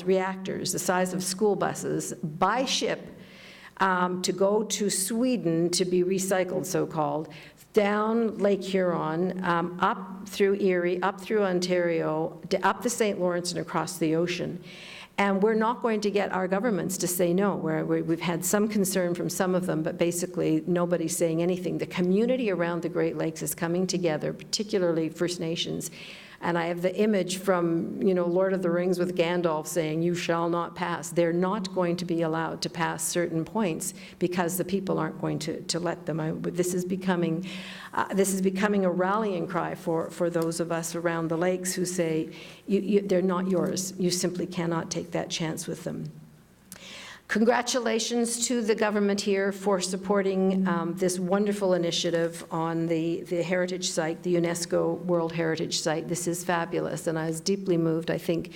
reactors, the size of school buses, by ship to go to Sweden to be recycled, so-called, down Lake Huron, up through Erie, up through Ontario, up the St. Lawrence and across the ocean. And we're not going to get our governments to say no. We've had some concern from some of them, but basically nobody's saying anything. The community around the Great Lakes is coming together, particularly First Nations. And I have the image from, Lord of the Rings with Gandalf saying, "You shall not pass." They're not going to be allowed to pass certain points because the people aren't going to let them. This is becoming a rallying cry for those of us around the lakes who say, they're not yours. You simply cannot take that chance with them. Congratulations to the government here for supporting this wonderful initiative on the heritage site, the UNESCO World Heritage Site. This is fabulous, and I was deeply moved. I think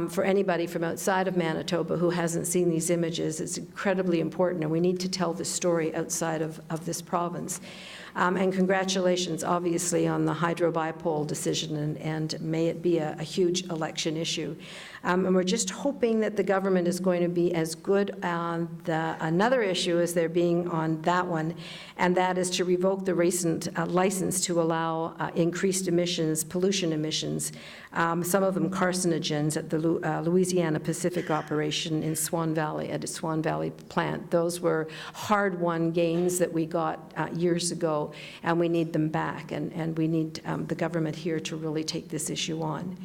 for anybody from outside of Manitoba who hasn't seen these images, it's incredibly important, and we need to tell the story outside of this province. And congratulations, obviously, on the hydro BiPoll decision, and may it be a huge election issue. And we're just hoping that the government is going to be as good on another issue as they're being on that one, and that is to revoke the recent license to allow increased emissions, pollution emissions, some of them carcinogens at the Louisiana Pacific operation in Swan Valley, at a Swan Valley plant. Those were hard-won gains that we got years ago, and we need them back, and we need the government here to really take this issue on.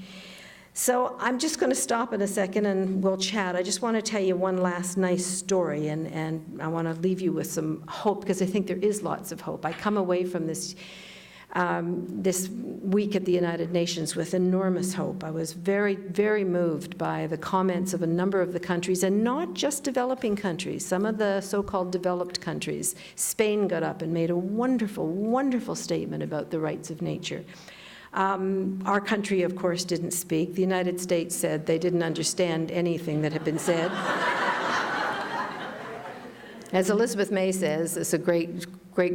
So I'm just going to stop in a second and we'll chat. I just want to tell you one last nice story, and I want to leave you with some hope, because I think there is lots of hope. I come away from this week at the United Nations with enormous hope. I was very, very moved by the comments of a number of the countries, and not just developing countries, some of the so-called developed countries. Spain got up and made a wonderful, wonderful statement about the rights of nature. Our country, of course, didn't speak. The United States said they didn't understand anything that had been said. As Elizabeth May says, it's a great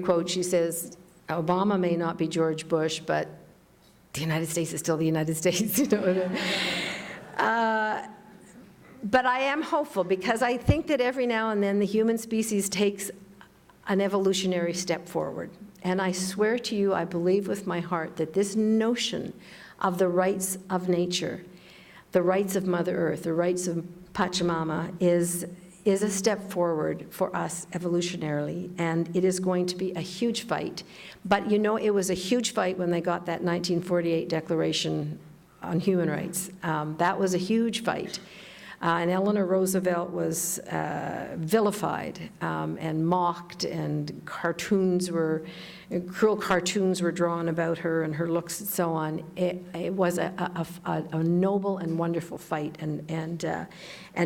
quote. She says, "Obama may not be George Bush, but the United States is still the United States." But I am hopeful, because I think that every now and then the human species takes an evolutionary step forward. And I swear to you, I believe with my heart that this notion of the rights of nature, the rights of Mother Earth, the rights of Pachamama is a step forward for us evolutionarily, and it is going to be a huge fight. But it was a huge fight when they got that 1948 Declaration on Human Rights. That was a huge fight. And Eleanor Roosevelt was vilified and mocked, and cruel cartoons were drawn about her and her looks and so on. It was a noble and wonderful fight, and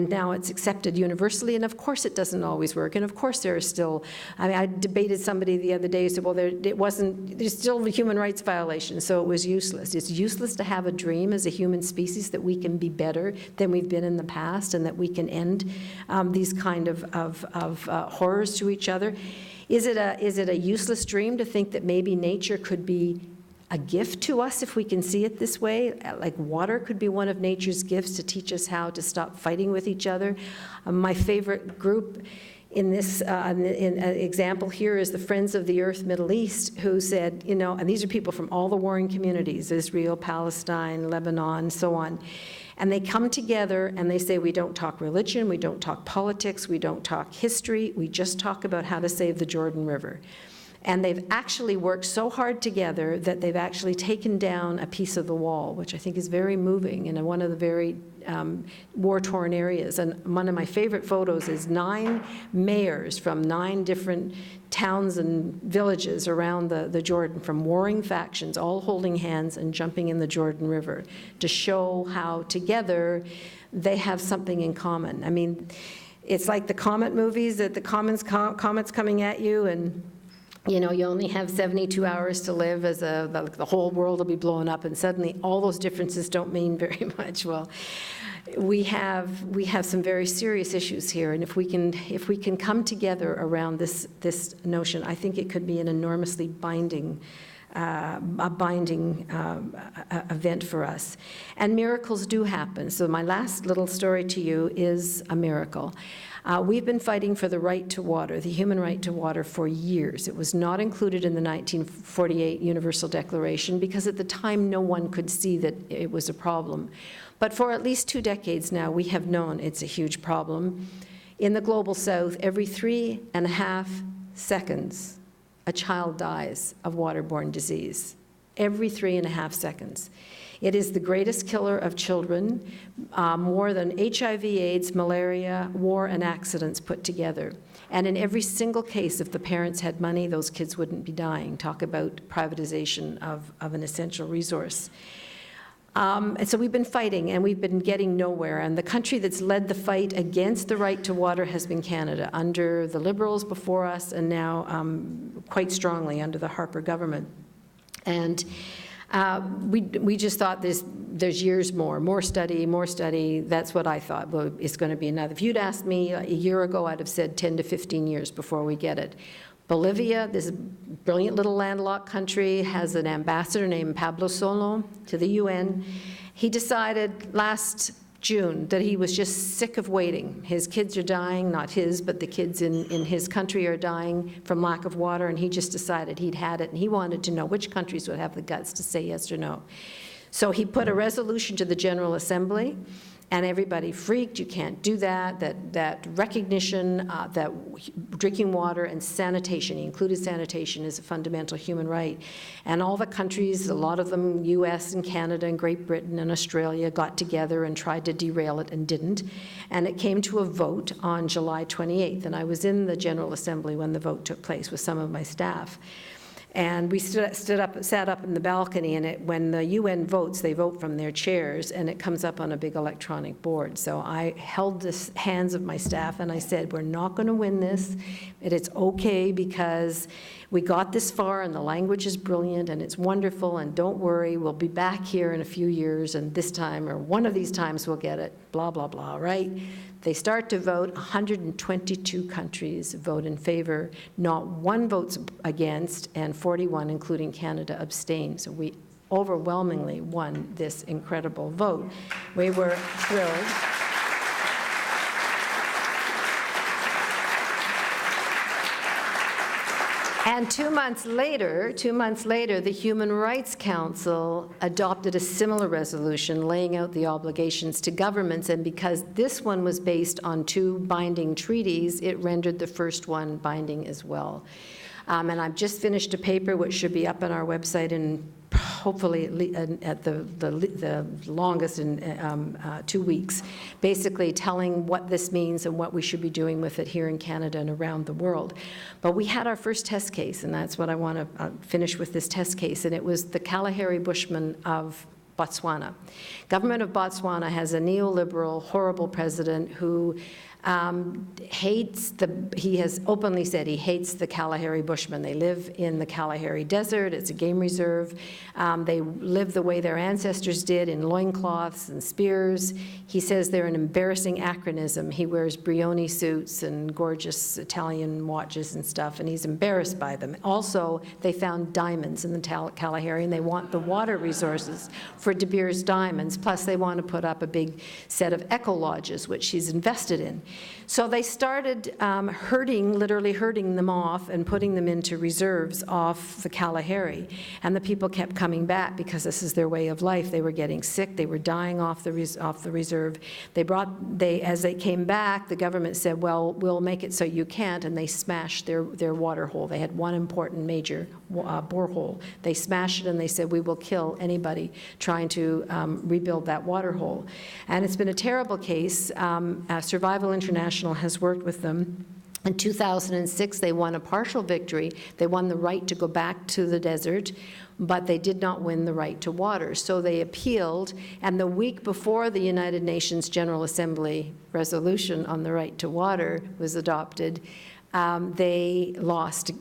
now it's accepted universally. And of course, it doesn't always work. And of course, there are still. I mean, I debated somebody the other day who said, "Well, there's still human rights violations, so it was useless." It's useless to have a dream as a human species that we can be better than we've been in the past, and that we can end these kind of horrors to each other. Is it a useless dream to think that maybe nature could be a gift to us if we can see it this way? Like water could be one of nature's gifts to teach us how to stop fighting with each other. My favorite group in this example here is the Friends of the Earth Middle East, who said, and these are people from all the warring communities, Israel, Palestine, Lebanon, so on. And they come together and they say, we don't talk religion, we don't talk politics, we don't talk history, we just talk about how to save the Jordan River. And they've actually worked so hard together that they've actually taken down a piece of the wall, which I think is very moving in one of the very war-torn areas. And one of my favorite photos is 9 mayors from 9 different towns and villages around the Jordan, from warring factions, all holding hands and jumping in the Jordan River to show how together they have something in common. I mean, it's like the Comet movies, that the comet's coming at you, and you only have 72 hours to live, as the whole world will be blown up, and suddenly all those differences don't mean very much. Well, we have some very serious issues here, and if we can come together around this notion, I think it could be an enormously binding event for us. And miracles do happen. So my last little story to you is a miracle. We've been fighting for the right to water, the human right to water, for years. It was not included in the 1948 Universal Declaration because at the time no one could see that it was a problem. But for at least 2 decades now, we have known it's a huge problem. In the Global South, every 3.5 seconds, a child dies of waterborne disease. Every 3.5 seconds. It is the greatest killer of children, more than HIV, AIDS, malaria, war, and accidents put together. And in every single case, if the parents had money, those kids wouldn't be dying. Talk about privatization of an essential resource. And so we've been fighting, and we've been getting nowhere. And the country that's led the fight against the right to water has been Canada, under the Liberals before us, and now quite strongly under the Harper government. And we just thought there's years more study. That's what I thought. Well, it's going to be another. If you'd asked me a year ago, I'd have said 10 to 15 years before we get it. Bolivia, this brilliant little landlocked country, has an ambassador named Pablo Solo to the UN. He decided last June that he was just sick of waiting. His kids are dying, not his, but the kids in his country are dying from lack of water, and he just decided he'd had it, and he wanted to know which countries would have the guts to say yes or no. So he put a resolution to the General Assembly, and everybody freaked. You can't do that. That recognition that drinking water and sanitation, he included sanitation, is a fundamental human right. And all the countries, a lot of them, US and Canada and Great Britain and Australia, got together and tried to derail it and didn't. And it came to a vote on July 28th. And I was in the General Assembly when the vote took place with some of my staff. And we sat up in the balcony, and when the UN votes, they vote from their chairs, and it comes up on a big electronic board. So I held the hands of my staff, and I said, we're not going to win this, but it's okay because we got this far, and the language is brilliant, and it's wonderful, and don't worry, we'll be back here in a few years, and this time, or one of these times, we'll get it, blah, blah, blah, right? They start to vote. 122 countries vote in favor. Not one votes against, and 41, including Canada, abstain. So we overwhelmingly won this incredible vote. We were thrilled. And 2 months later, the Human Rights Council adopted a similar resolution laying out the obligations to governments, and because this one was based on 2 binding treaties, it rendered the first one binding as well. And I've just finished a paper which should be up on our website in hopefully at the longest in 2 weeks, basically telling what this means and what we should be doing with it here in Canada and around the world. But we had our first test case, and that's what I want to finish with, this test case, and it was the Kalahari Bushmen of Botswana. Government of Botswana has a neoliberal, horrible president who he has openly said he hates the Kalahari Bushmen. They live in the Kalahari Desert. It's a game reserve. They live the way their ancestors did, in loincloths and spears. He says they're an embarrassing anachronism. He wears Brioni suits and gorgeous Italian watches and stuff, and he's embarrassed by them. Also, they found diamonds in the Kalahari, and they want the water resources for De Beers diamonds. Plus, they want to put up a big set of eco-lodges, which he's invested in. So they started literally herding them off and putting them into reserves off the Kalahari. And the people kept coming back because this is their way of life. They were getting sick. They were dying off the reserve. As they came back, the government said, well, we'll make it so you can't, and they smashed their water hole. They had one important major borehole. They smashed it, and they said, we will kill anybody trying to rebuild that water hole. And it's been a terrible case. Survival International has worked with them. In 2006, they won a partial victory. They won the right to go back to the desert, but they did not win the right to water. So they appealed, and the week before the United Nations General Assembly resolution on the right to water was adopted, they lost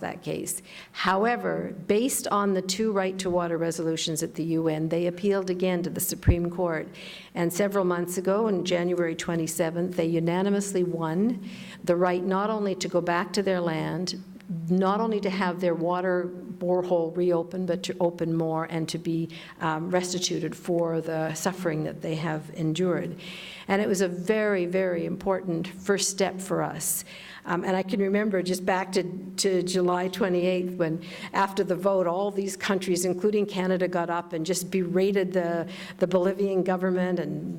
that case. However, based on the 2 right to water resolutions at the UN, they appealed again to the Supreme Court. And several months ago, on January 27th, they unanimously won the right not only to go back to their land, not only to have their water borehole reopened, but to open more and to be restituted for the suffering that they have endured. And it was a very, very important first step for us. And I can remember just back to July 28th, when after the vote, all these countries, including Canada, got up and just berated the Bolivian government and,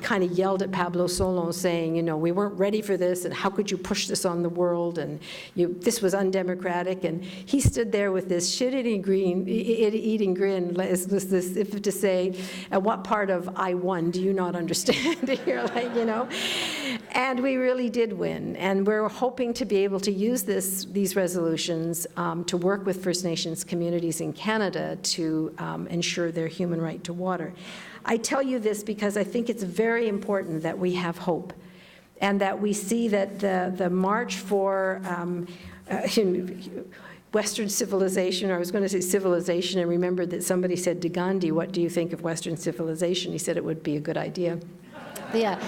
kind of yelled at Pablo Solon, saying, we weren't ready for this, and how could you push this on the world, and this was undemocratic. And he stood there with this shit-eating grin, as if to say, at what part of I won do you not understand? You're like, And we really did win, and we're hoping to be able to use these resolutions to work with First Nations communities in Canada to ensure their human right to water. I tell you this because I think it's very important that we have hope, and that we see that the march for Western civilization, or I was going to say civilization, and remembered that somebody said to Gandhi, what do you think of Western civilization? He said it would be a good idea. Yeah,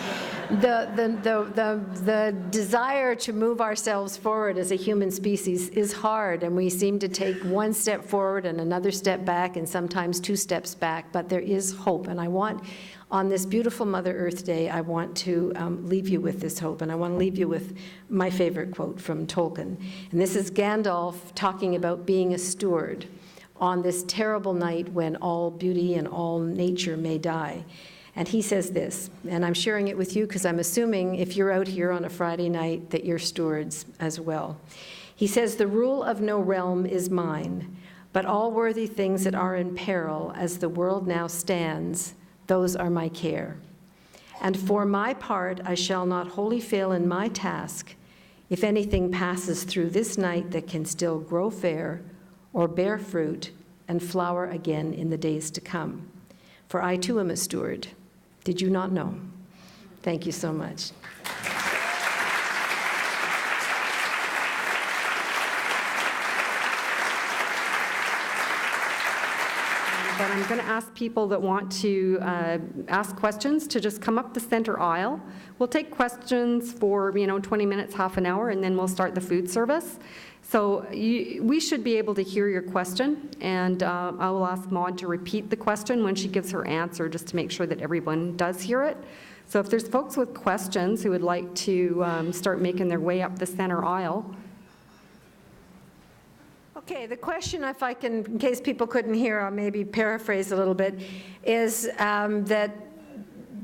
the desire to move ourselves forward as a human species is hard, and we seem to take one step forward and another step back, and sometimes 2 steps back, but there is hope. And I want, on this beautiful Mother Earth Day, I want to leave you with this hope, and I want to leave you with my favorite quote from Tolkien. And this is Gandalf talking about being a steward on this terrible night when all beauty and all nature may die. And he says this, and I'm sharing it with you because I'm assuming if you're out here on a Friday night that you're stewards as well. He says, the rule of no realm is mine, but all worthy things that are in peril as the world now stands, those are my care. And for my part, I shall not wholly fail in my task if anything passes through this night that can still grow fair or bear fruit and flower again in the days to come. For I too am a steward. Did you not know? Thank you so much. But I'm going to ask people that want to ask questions to just come up the center aisle. We'll take questions for 20 minutes, half an hour, and then we'll start the food service. So we should be able to hear your question, and I will ask Maude to repeat the question when she gives her answer, just to make sure that everyone does hear it. So if there's folks with questions who would like to start making their way up the center aisle. Okay, the question, if I can, in case people couldn't hear, I'll maybe paraphrase a little bit, is that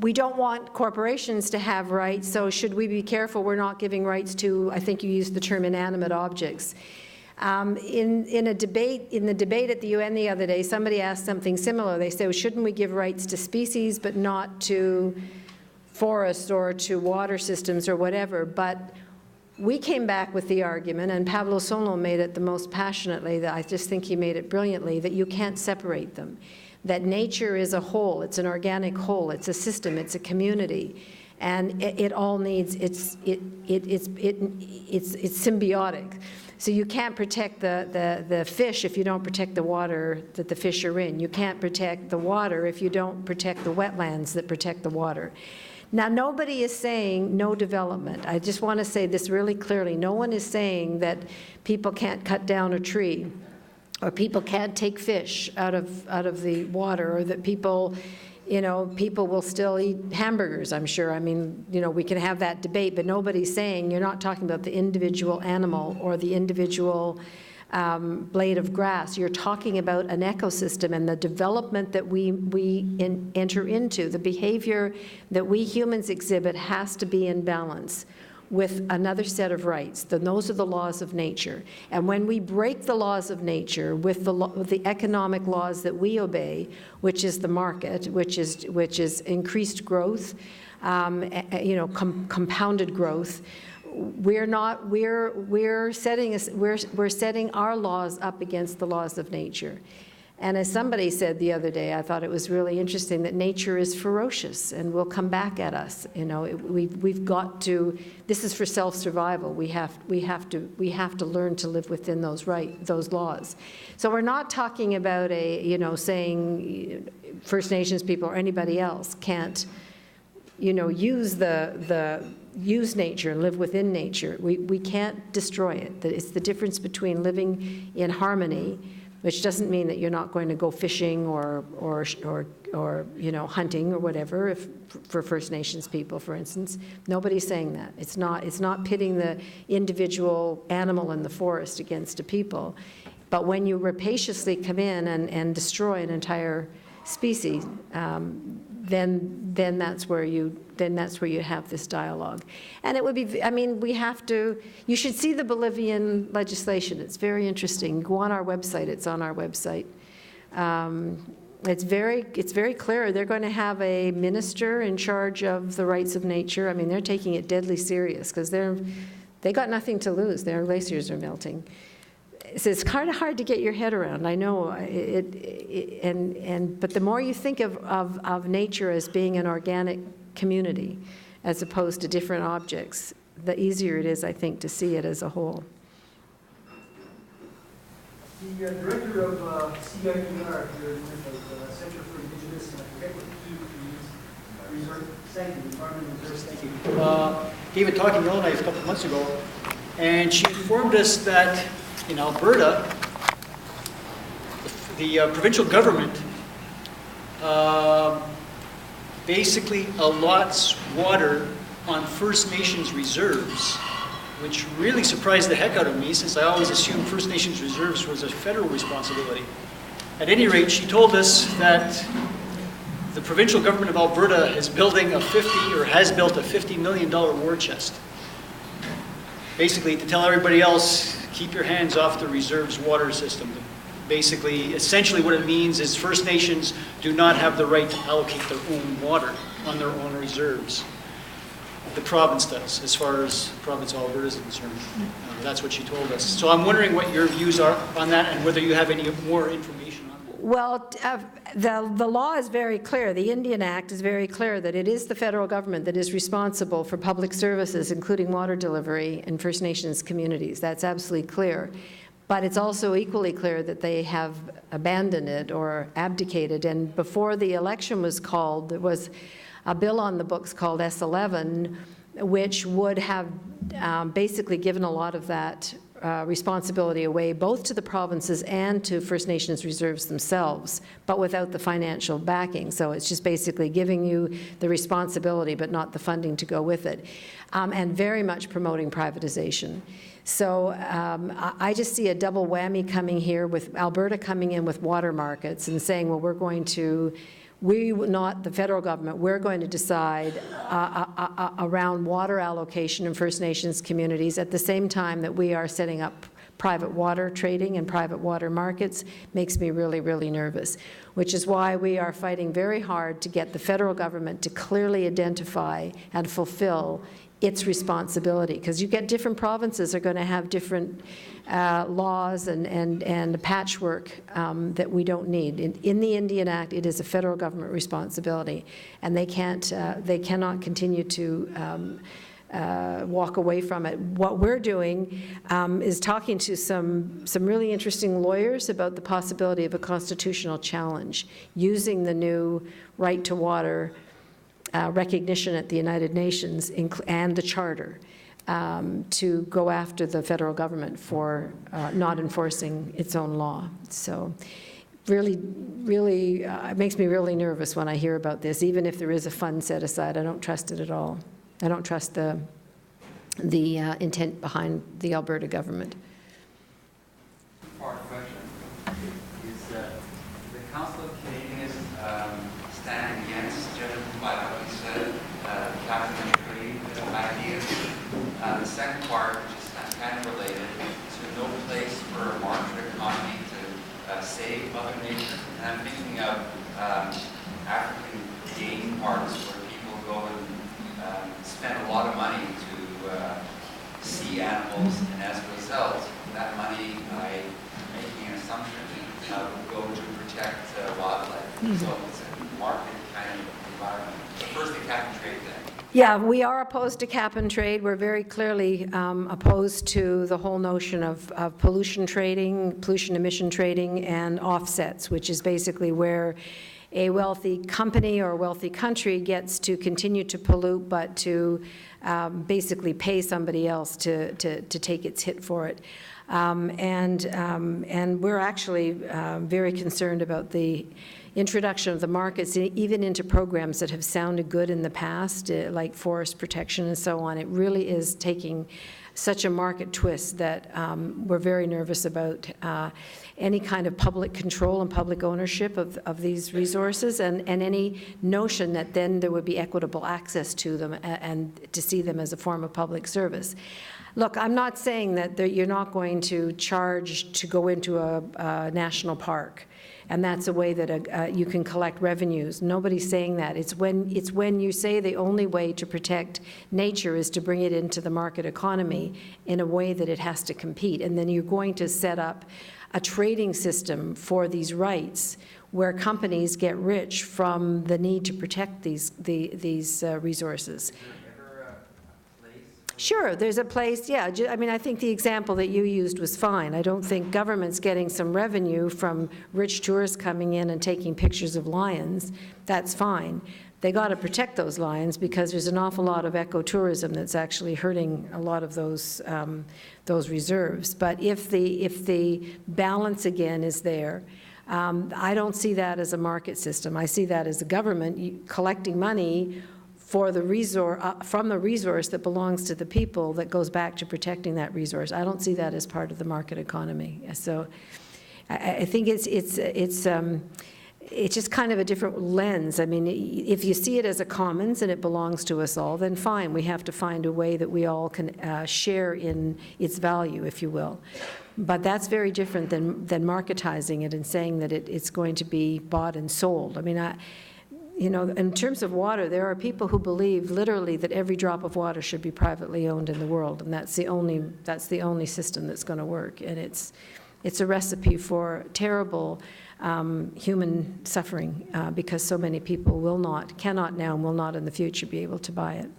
we don't want corporations to have rights, so should we be careful we're not giving rights to, I think you used the term inanimate objects. In the debate at the UN the other day, somebody asked something similar. They said, well, shouldn't we give rights to species but not to forests or to water systems or whatever? But we came back with the argument, and Pablo Solo made it the most passionately, that I just think he made it brilliantly, that you can't separate them, that nature is a whole, it's an organic whole, it's a system, it's a community, and it all needs, it's symbiotic. So you can't protect the fish if you don't protect the water that the fish are in. You can't protect the water if you don't protect the wetlands that protect the water. Now, nobody is saying no development. I just want to say this really clearly. No one is saying that people can't cut down a tree, or people can't take fish out of the water, or that people, you know, people will still eat hamburgers, I'm sure. I mean, you know, we can have that debate, but nobody's saying, you're not talking about the individual animal or the individual blade of grass. You're talking about an ecosystem and the development that we enter into. The behavior that we humans exhibit has to be in balance with another set of rights. Those are the laws of nature. And when we break the laws of nature with the economic laws that we obey, which is the market, which is increased growth, you know, compounded growth, we're setting our laws up against the laws of nature. And as somebody said the other day, I thought it was really interesting that nature is ferocious and will come back at us. You know, we've got to. This is for self-survival. We have to learn to live within those laws. So we're not talking about saying First Nations people or anybody else can't, use nature and live within nature. We can't destroy it. It's the difference between living in harmony, which doesn't mean that you're not going to go fishing or hunting or whatever. For First Nations people, for instance, nobody's saying that. It's not pitting the individual animal in the forest against a people. But when you rapaciously come in and destroy an entire species, then that's where you have this dialogue. And it would be, you should see the Bolivian legislation. It's very interesting. Go on our website. It's on our website. It's very clear. They're going to have a minister in charge of the rights of nature. I mean, they're taking it deadly serious because they got nothing to lose. Their glaciers are melting. So it's kind of hard to get your head around. I know but the more you think of nature as being an organic community as opposed to different objects, the easier it is, I think, to see it as a whole. The director of CIPR here in Winnipeg, Center for Indigenous, and I forget what reserve, thank you, Department of Reserves, thank you, gave a talk in Yellowknife a couple of months ago, and she informed us that in Alberta, the provincial government basically allots water on First Nations reserves, which really surprised the heck out of me, since I always assumed First Nations reserves was a federal responsibility. At any rate, she told us that the provincial government of Alberta is building has built a $50 million war chest. Basically, to tell everybody else, keep your hands off the reserves water system. Basically, essentially what it means is First Nations do not have the right to allocate their own water on their own reserves. The province does, as far as province of Alberta is concerned. That's what she told us. So I'm wondering what your views are on that and whether you have any more information on that. Well, the law is very clear. The Indian Act is very clear that it is the federal government that is responsible for public services, including water delivery in First Nations communities. That's absolutely clear. But it's also equally clear that they have abandoned it or abdicated. And before the election was called, there was a bill on the books called S11, which would have basically given a lot of that responsibility away, both to the provinces and to First Nations reserves themselves, but without the financial backing. So it's just basically giving you the responsibility, but not the funding to go with it, and very much promoting privatization. So I just see a double whammy coming here with Alberta coming in with water markets and saying, well, not the federal government, we're going to decide around water allocation in First Nations communities at the same time that we are setting up private water trading and private water markets makes me really, really nervous, which is why we are fighting very hard to get the federal government to clearly identify and fulfill its responsibility, because you get different provinces are going to have different laws and patchwork that we don't need. In the Indian Act, it is a federal government responsibility, and they cannot continue to walk away from it. What we're doing is talking to some really interesting lawyers about the possibility of a constitutional challenge using the new right to water recognition at the United Nations and the Charter to go after the federal government for not enforcing its own law. So really, really, it makes me really nervous when I hear about this. Even if there is a fund set aside, I don't trust it at all. I don't trust the intent behind the Alberta government. Part question is the Council of Canadians standing against, judging by what you said, cap and trade ideas. The second part, which is kind of related, is no place for a market economy to save Mother Nature. And I'm thinking of African game parks where people go and spend a lot of money to see animals, and as a result, that money, by making an assumption, would go to protect wildlife. So it's a market kind of environment. But first, the cap and trade thing. Yeah, we are opposed to cap and trade. We're very clearly opposed to the whole notion of pollution trading, pollution emission trading, and offsets, which is basically where a wealthy company or a wealthy country gets to continue to pollute, but to basically pay somebody else to take its hit for it. And we're actually very concerned about the introduction of the markets, even into programs that have sounded good in the past, like forest protection and so on. It really is taking such a market twist that we're very nervous about any kind of public control and public ownership of these resources, and any notion that then there would be equitable access to them and to see them as a form of public service. Look, I'm not saying that you're not going to charge to go into a national park, and that's a way that you can collect revenues. Nobody's saying that. It's when you say the only way to protect nature is to bring it into the market economy in a way that it has to compete, and then you're going to set up a trading system for these rights where companies get rich from the need to protect these resources. Sure, there's a place, yeah. I mean, I think the example that you used was fine. I don't think government's getting some revenue from rich tourists coming in and taking pictures of lions. That's fine. They got to protect those lions because there's an awful lot of ecotourism that's actually hurting a lot of those reserves. But if the balance again is there, I don't see that as a market system. I see that as a government collecting money for the resource, from the resource that belongs to the people that goes back to protecting that resource. I don't see that as part of the market economy. So I think it's just kind of a different lens. I mean, if you see it as a commons and it belongs to us all, then fine. We have to find a way that we all can share in its value, if you will. But that's very different than marketizing it and saying that it's going to be bought and sold. I mean, you know, in terms of water, there are people who believe literally that every drop of water should be privately owned in the world, and that's the only system that's going to work. And it's a recipe for terrible human suffering because so many people cannot now and will not in the future be able to buy it.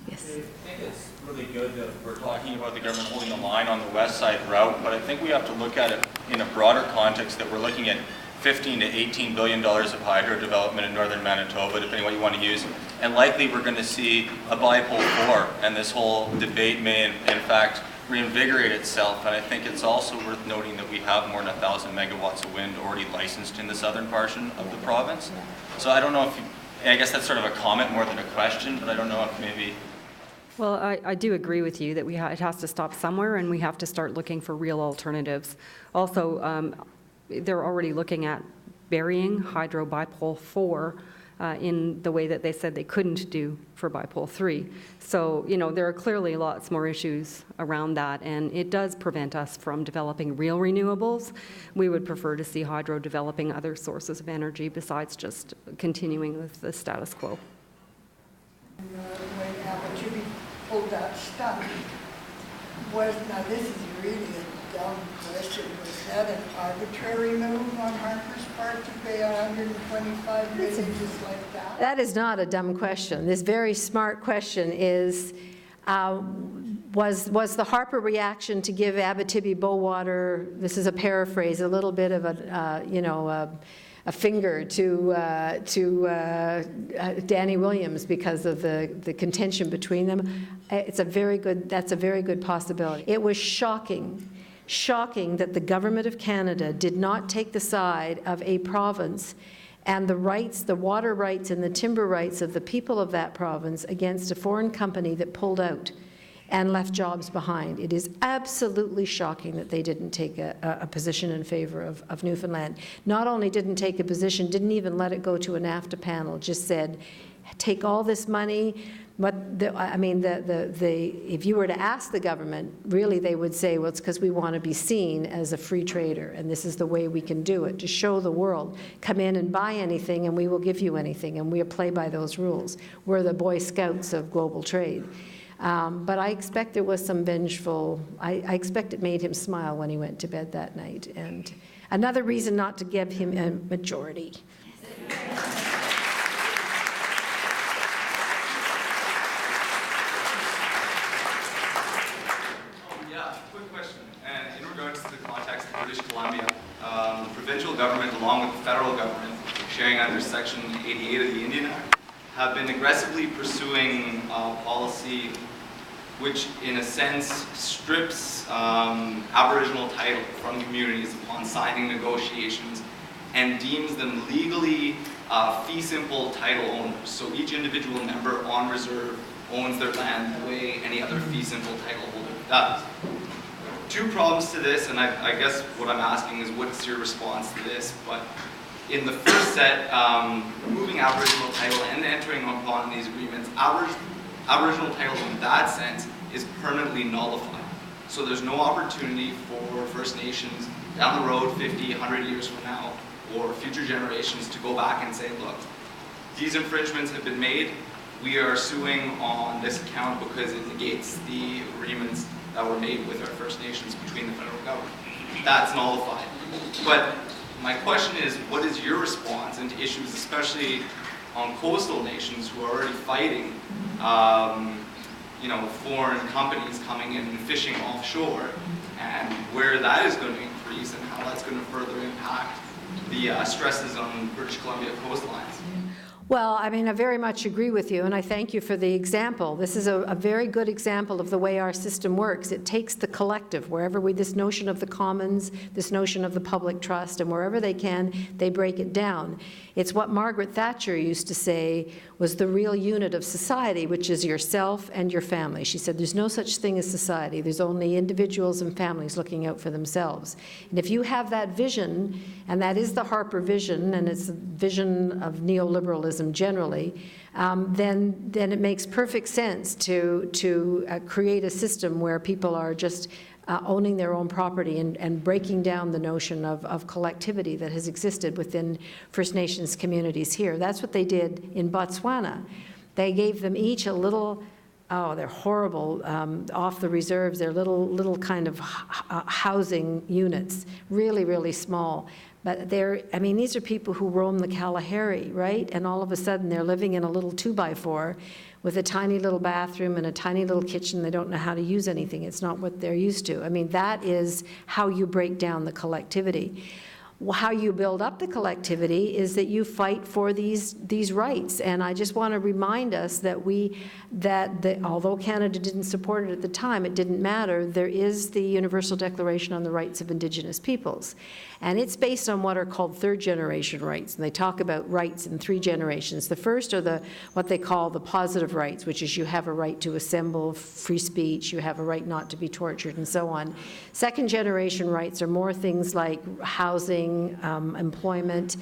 Yes. I think it's really good that we're talking about the government holding the line on the west side route, but I think we have to look at it in a broader context, that we're looking at $15 to $18 billion of hydro development in northern Manitoba, depending on what you want to use, and likely we're going to see a BiPoll 4, and this whole debate may in fact reinvigorate itself. And I think it's also worth noting that we have more than 1,000 megawatts of wind already licensed in the southern portion of the province. So I don't know if I guess that's sort of a comment more than a question, but I don't know if maybe. Well, I do agree with you that it has to stop somewhere, and we have to start looking for real alternatives. Also, they're already looking at burying hydro BiPoll 4 in the way that they said they couldn't do for BiPoll 3. So, there are clearly lots more issues around that, and it does prevent us from developing real renewables. We would prefer to see hydro developing other sources of energy besides just continuing with the status quo. When Abitibi pulled that stuff, now this is really a dumb question, was that an arbitrary move on Harper's part to pay 125 million just like that? That is not a dumb question. This very smart question is, was the Harper reaction to give Abitibi-Bowater, this is a paraphrase, a little bit of a finger to Danny Williams because of the contention between them? That's a very good possibility. It was shocking that the government of Canada did not take the side of a province and the rights, the water rights and the timber rights of the people of that province against a foreign company that pulled out and left jobs behind. It is absolutely shocking that they didn't take a position in favor of Newfoundland. Not only didn't take a position, didn't even let it go to a NAFTA panel, just said, take all this money. If you were to ask the government, really they would say, well, it's because we want to be seen as a free trader, and this is the way we can do it, to show the world, come in and buy anything, and we will give you anything, and we'll play by those rules. We're the Boy Scouts of global trade. But I expect there was some vengeful, I expect it made him smile when he went to bed that night. And another reason not to give him a majority. Quick question. And in regards to the context of British Columbia, the provincial government, along with the federal government, sharing under Section 88 of the Indian Act, have been aggressively pursuing policy which, in a sense, strips Aboriginal title from communities upon signing negotiations and deems them legally fee simple title owners. So each individual member on reserve owns their land the way any other fee simple title holder does. Two problems to this, and I guess what I'm asking is what's your response to this? But in the first set, removing Aboriginal title and entering upon these agreements, Aboriginal title in that sense is permanently nullified. So there's no opportunity for First Nations down the road 50, 100 years from now, or future generations to go back and say, look, these infringements have been made. We are suing on this account because it negates the agreements that were made with our First Nations between the federal government. That's nullified. But my question is, what is your response into issues, especially on coastal nations who are already fighting, foreign companies coming in and fishing offshore, and where that is going to increase and how that's going to further impact the stresses on British Columbia coastlines? Well, I very much agree with you, and I thank you for the example. This is a very good example of the way our system works. It takes the collective, wherever this notion of the commons, this notion of the public trust, and wherever they can, they break it down. It's what Margaret Thatcher used to say was the real unit of society, which is yourself and your family. She said there's no such thing as society. There's only individuals and families looking out for themselves. And if you have that vision, and that is the Harper vision, and it's a vision of neoliberalism generally, then it makes perfect sense to create a system where people are just owning their own property and breaking down the notion of collectivity that has existed within First Nations communities here. That's what they did in Botswana. They gave them each a little, they're horrible, off the reserves, they're little kind of housing units, really, really small. But these are people who roam the Kalahari, right? And all of a sudden they're living in a little 2x4 with a tiny little bathroom and a tiny little kitchen. They don't know how to use anything. It's not what they're used to. That is how you break down the collectivity. How you build up the collectivity is that you fight for these rights. And I just want to remind us that although Canada didn't support it at the time, it didn't matter. There is the Universal Declaration on the Rights of Indigenous Peoples. And it's based on what are called third-generation rights. And they talk about rights in 3 generations. The first are what they call the positive rights, which is you have a right to assemble, free speech, you have a right not to be tortured, and so on. Second-generation rights are more things like housing, housing, employment,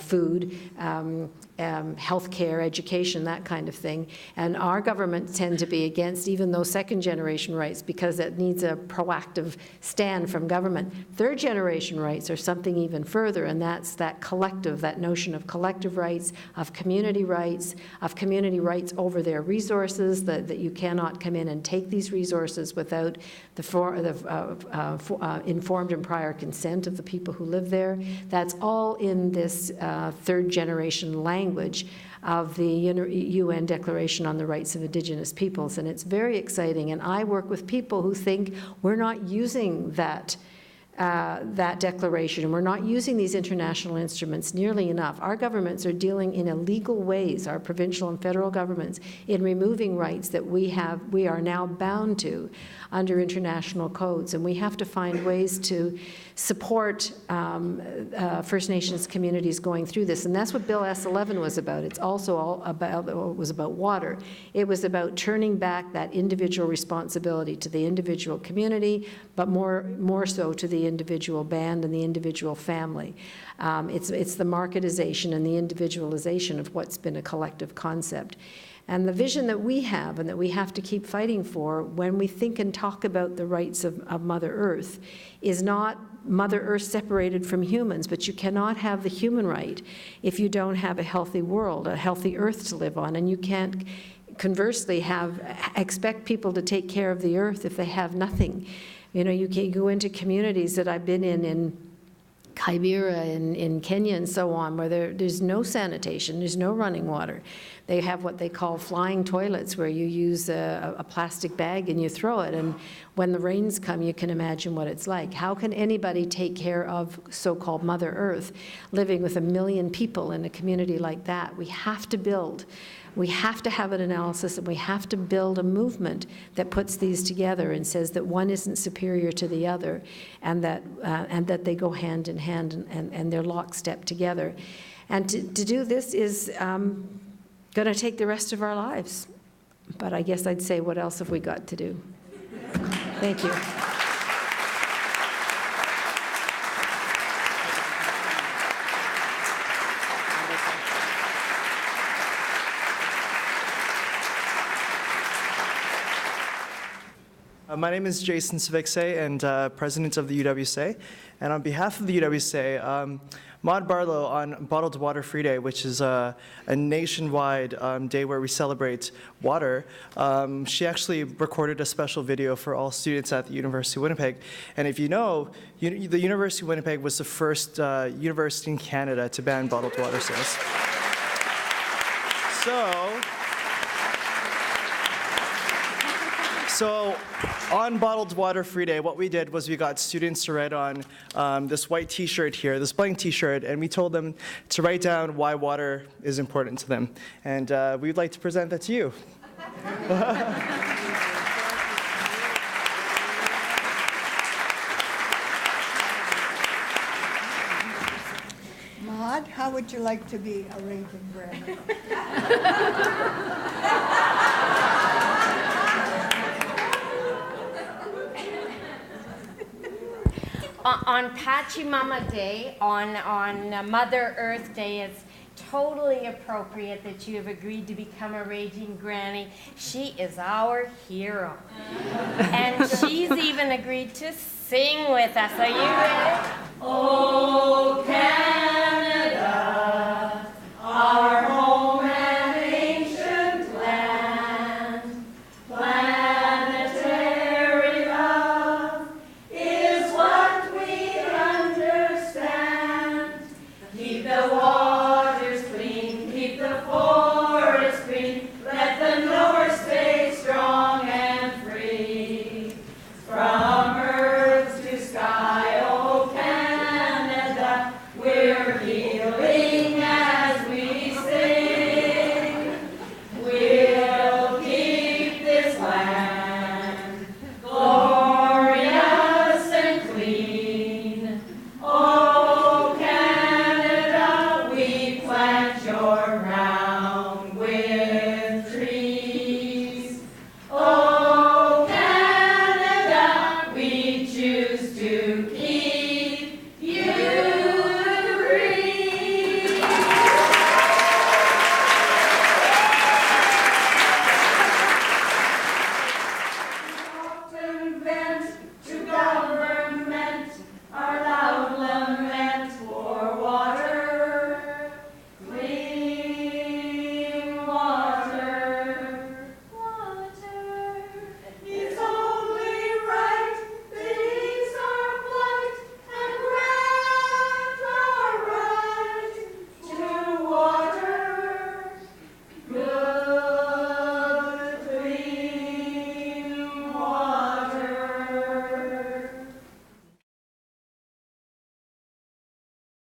food, healthcare, education, that kind of thing. And our governments tend to be against even those second-generation rights because it needs a proactive stand from government. Third-generation rights are something even further, and that's that collective, that notion of collective rights, of community rights over their resources, that you cannot come in and take these resources without the informed and prior consent of the people who live there. That's all in this third-generation language of the UN Declaration on the Rights of Indigenous Peoples, and it's very exciting. And I work with people who think we're not using that declaration, and we're not using these international instruments nearly enough. Our governments are dealing in illegal ways, our provincial and federal governments, in removing rights that we are now bound to under international codes, and we have to find ways to support First Nations communities going through this. And that's what Bill S11 was about. It's also about water. It was about turning back that individual responsibility to the individual community, but more so to the individual band and the individual family. It's the marketization and the individualization of what's been a collective concept. And the vision that we have and that we have to keep fighting for when we think and talk about the rights of Mother Earth is not Mother Earth separated from humans, but you cannot have the human right if you don't have a healthy world, a healthy Earth to live on, and you can't conversely expect people to take care of the Earth if they have nothing. You know, you can go into communities that I've been in Kibera, in Kenya and so on, where there's no sanitation, there's no running water. They have what they call flying toilets, where you use a plastic bag and you throw it, and when the rains come, you can imagine what it's like. How can anybody take care of so-called Mother Earth living with 1 million people in a community like that? We have to have an analysis, and we have to build a movement that puts these together and says that one isn't superior to the other, and that they go hand in hand and they're lockstep together. And to do this is going to take the rest of our lives. But I guess I'd say, what else have we got to do? Thank you. My name is Jason Civicsay, and president of the UWSA. And on behalf of the UWSA, Maude Barlow on Bottled Water Free Day, which is a nationwide day where we celebrate water, she actually recorded a special video for all students at the University of Winnipeg. And if you know, the University of Winnipeg was the first university in Canada to ban bottled water sales. So on Bottled Water Free Day, what we did was we got students to write on this white t-shirt here, this blank t-shirt, and we told them to write down why water is important to them. And we'd like to present that to you. Maude, how would you like to be a Raging Granny? On Pachimama Day, on Mother Earth Day, it's totally appropriate that you have agreed to become a Raging Granny. She is our hero. And she's even agreed to sing with us. Are you ready? Oh, Canada, our home and ancient land, planetary love is what we understand. Keep the waters clean, keep the forest green, let the north stay strong and free. From earth to sky, oh Canada, we're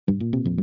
you.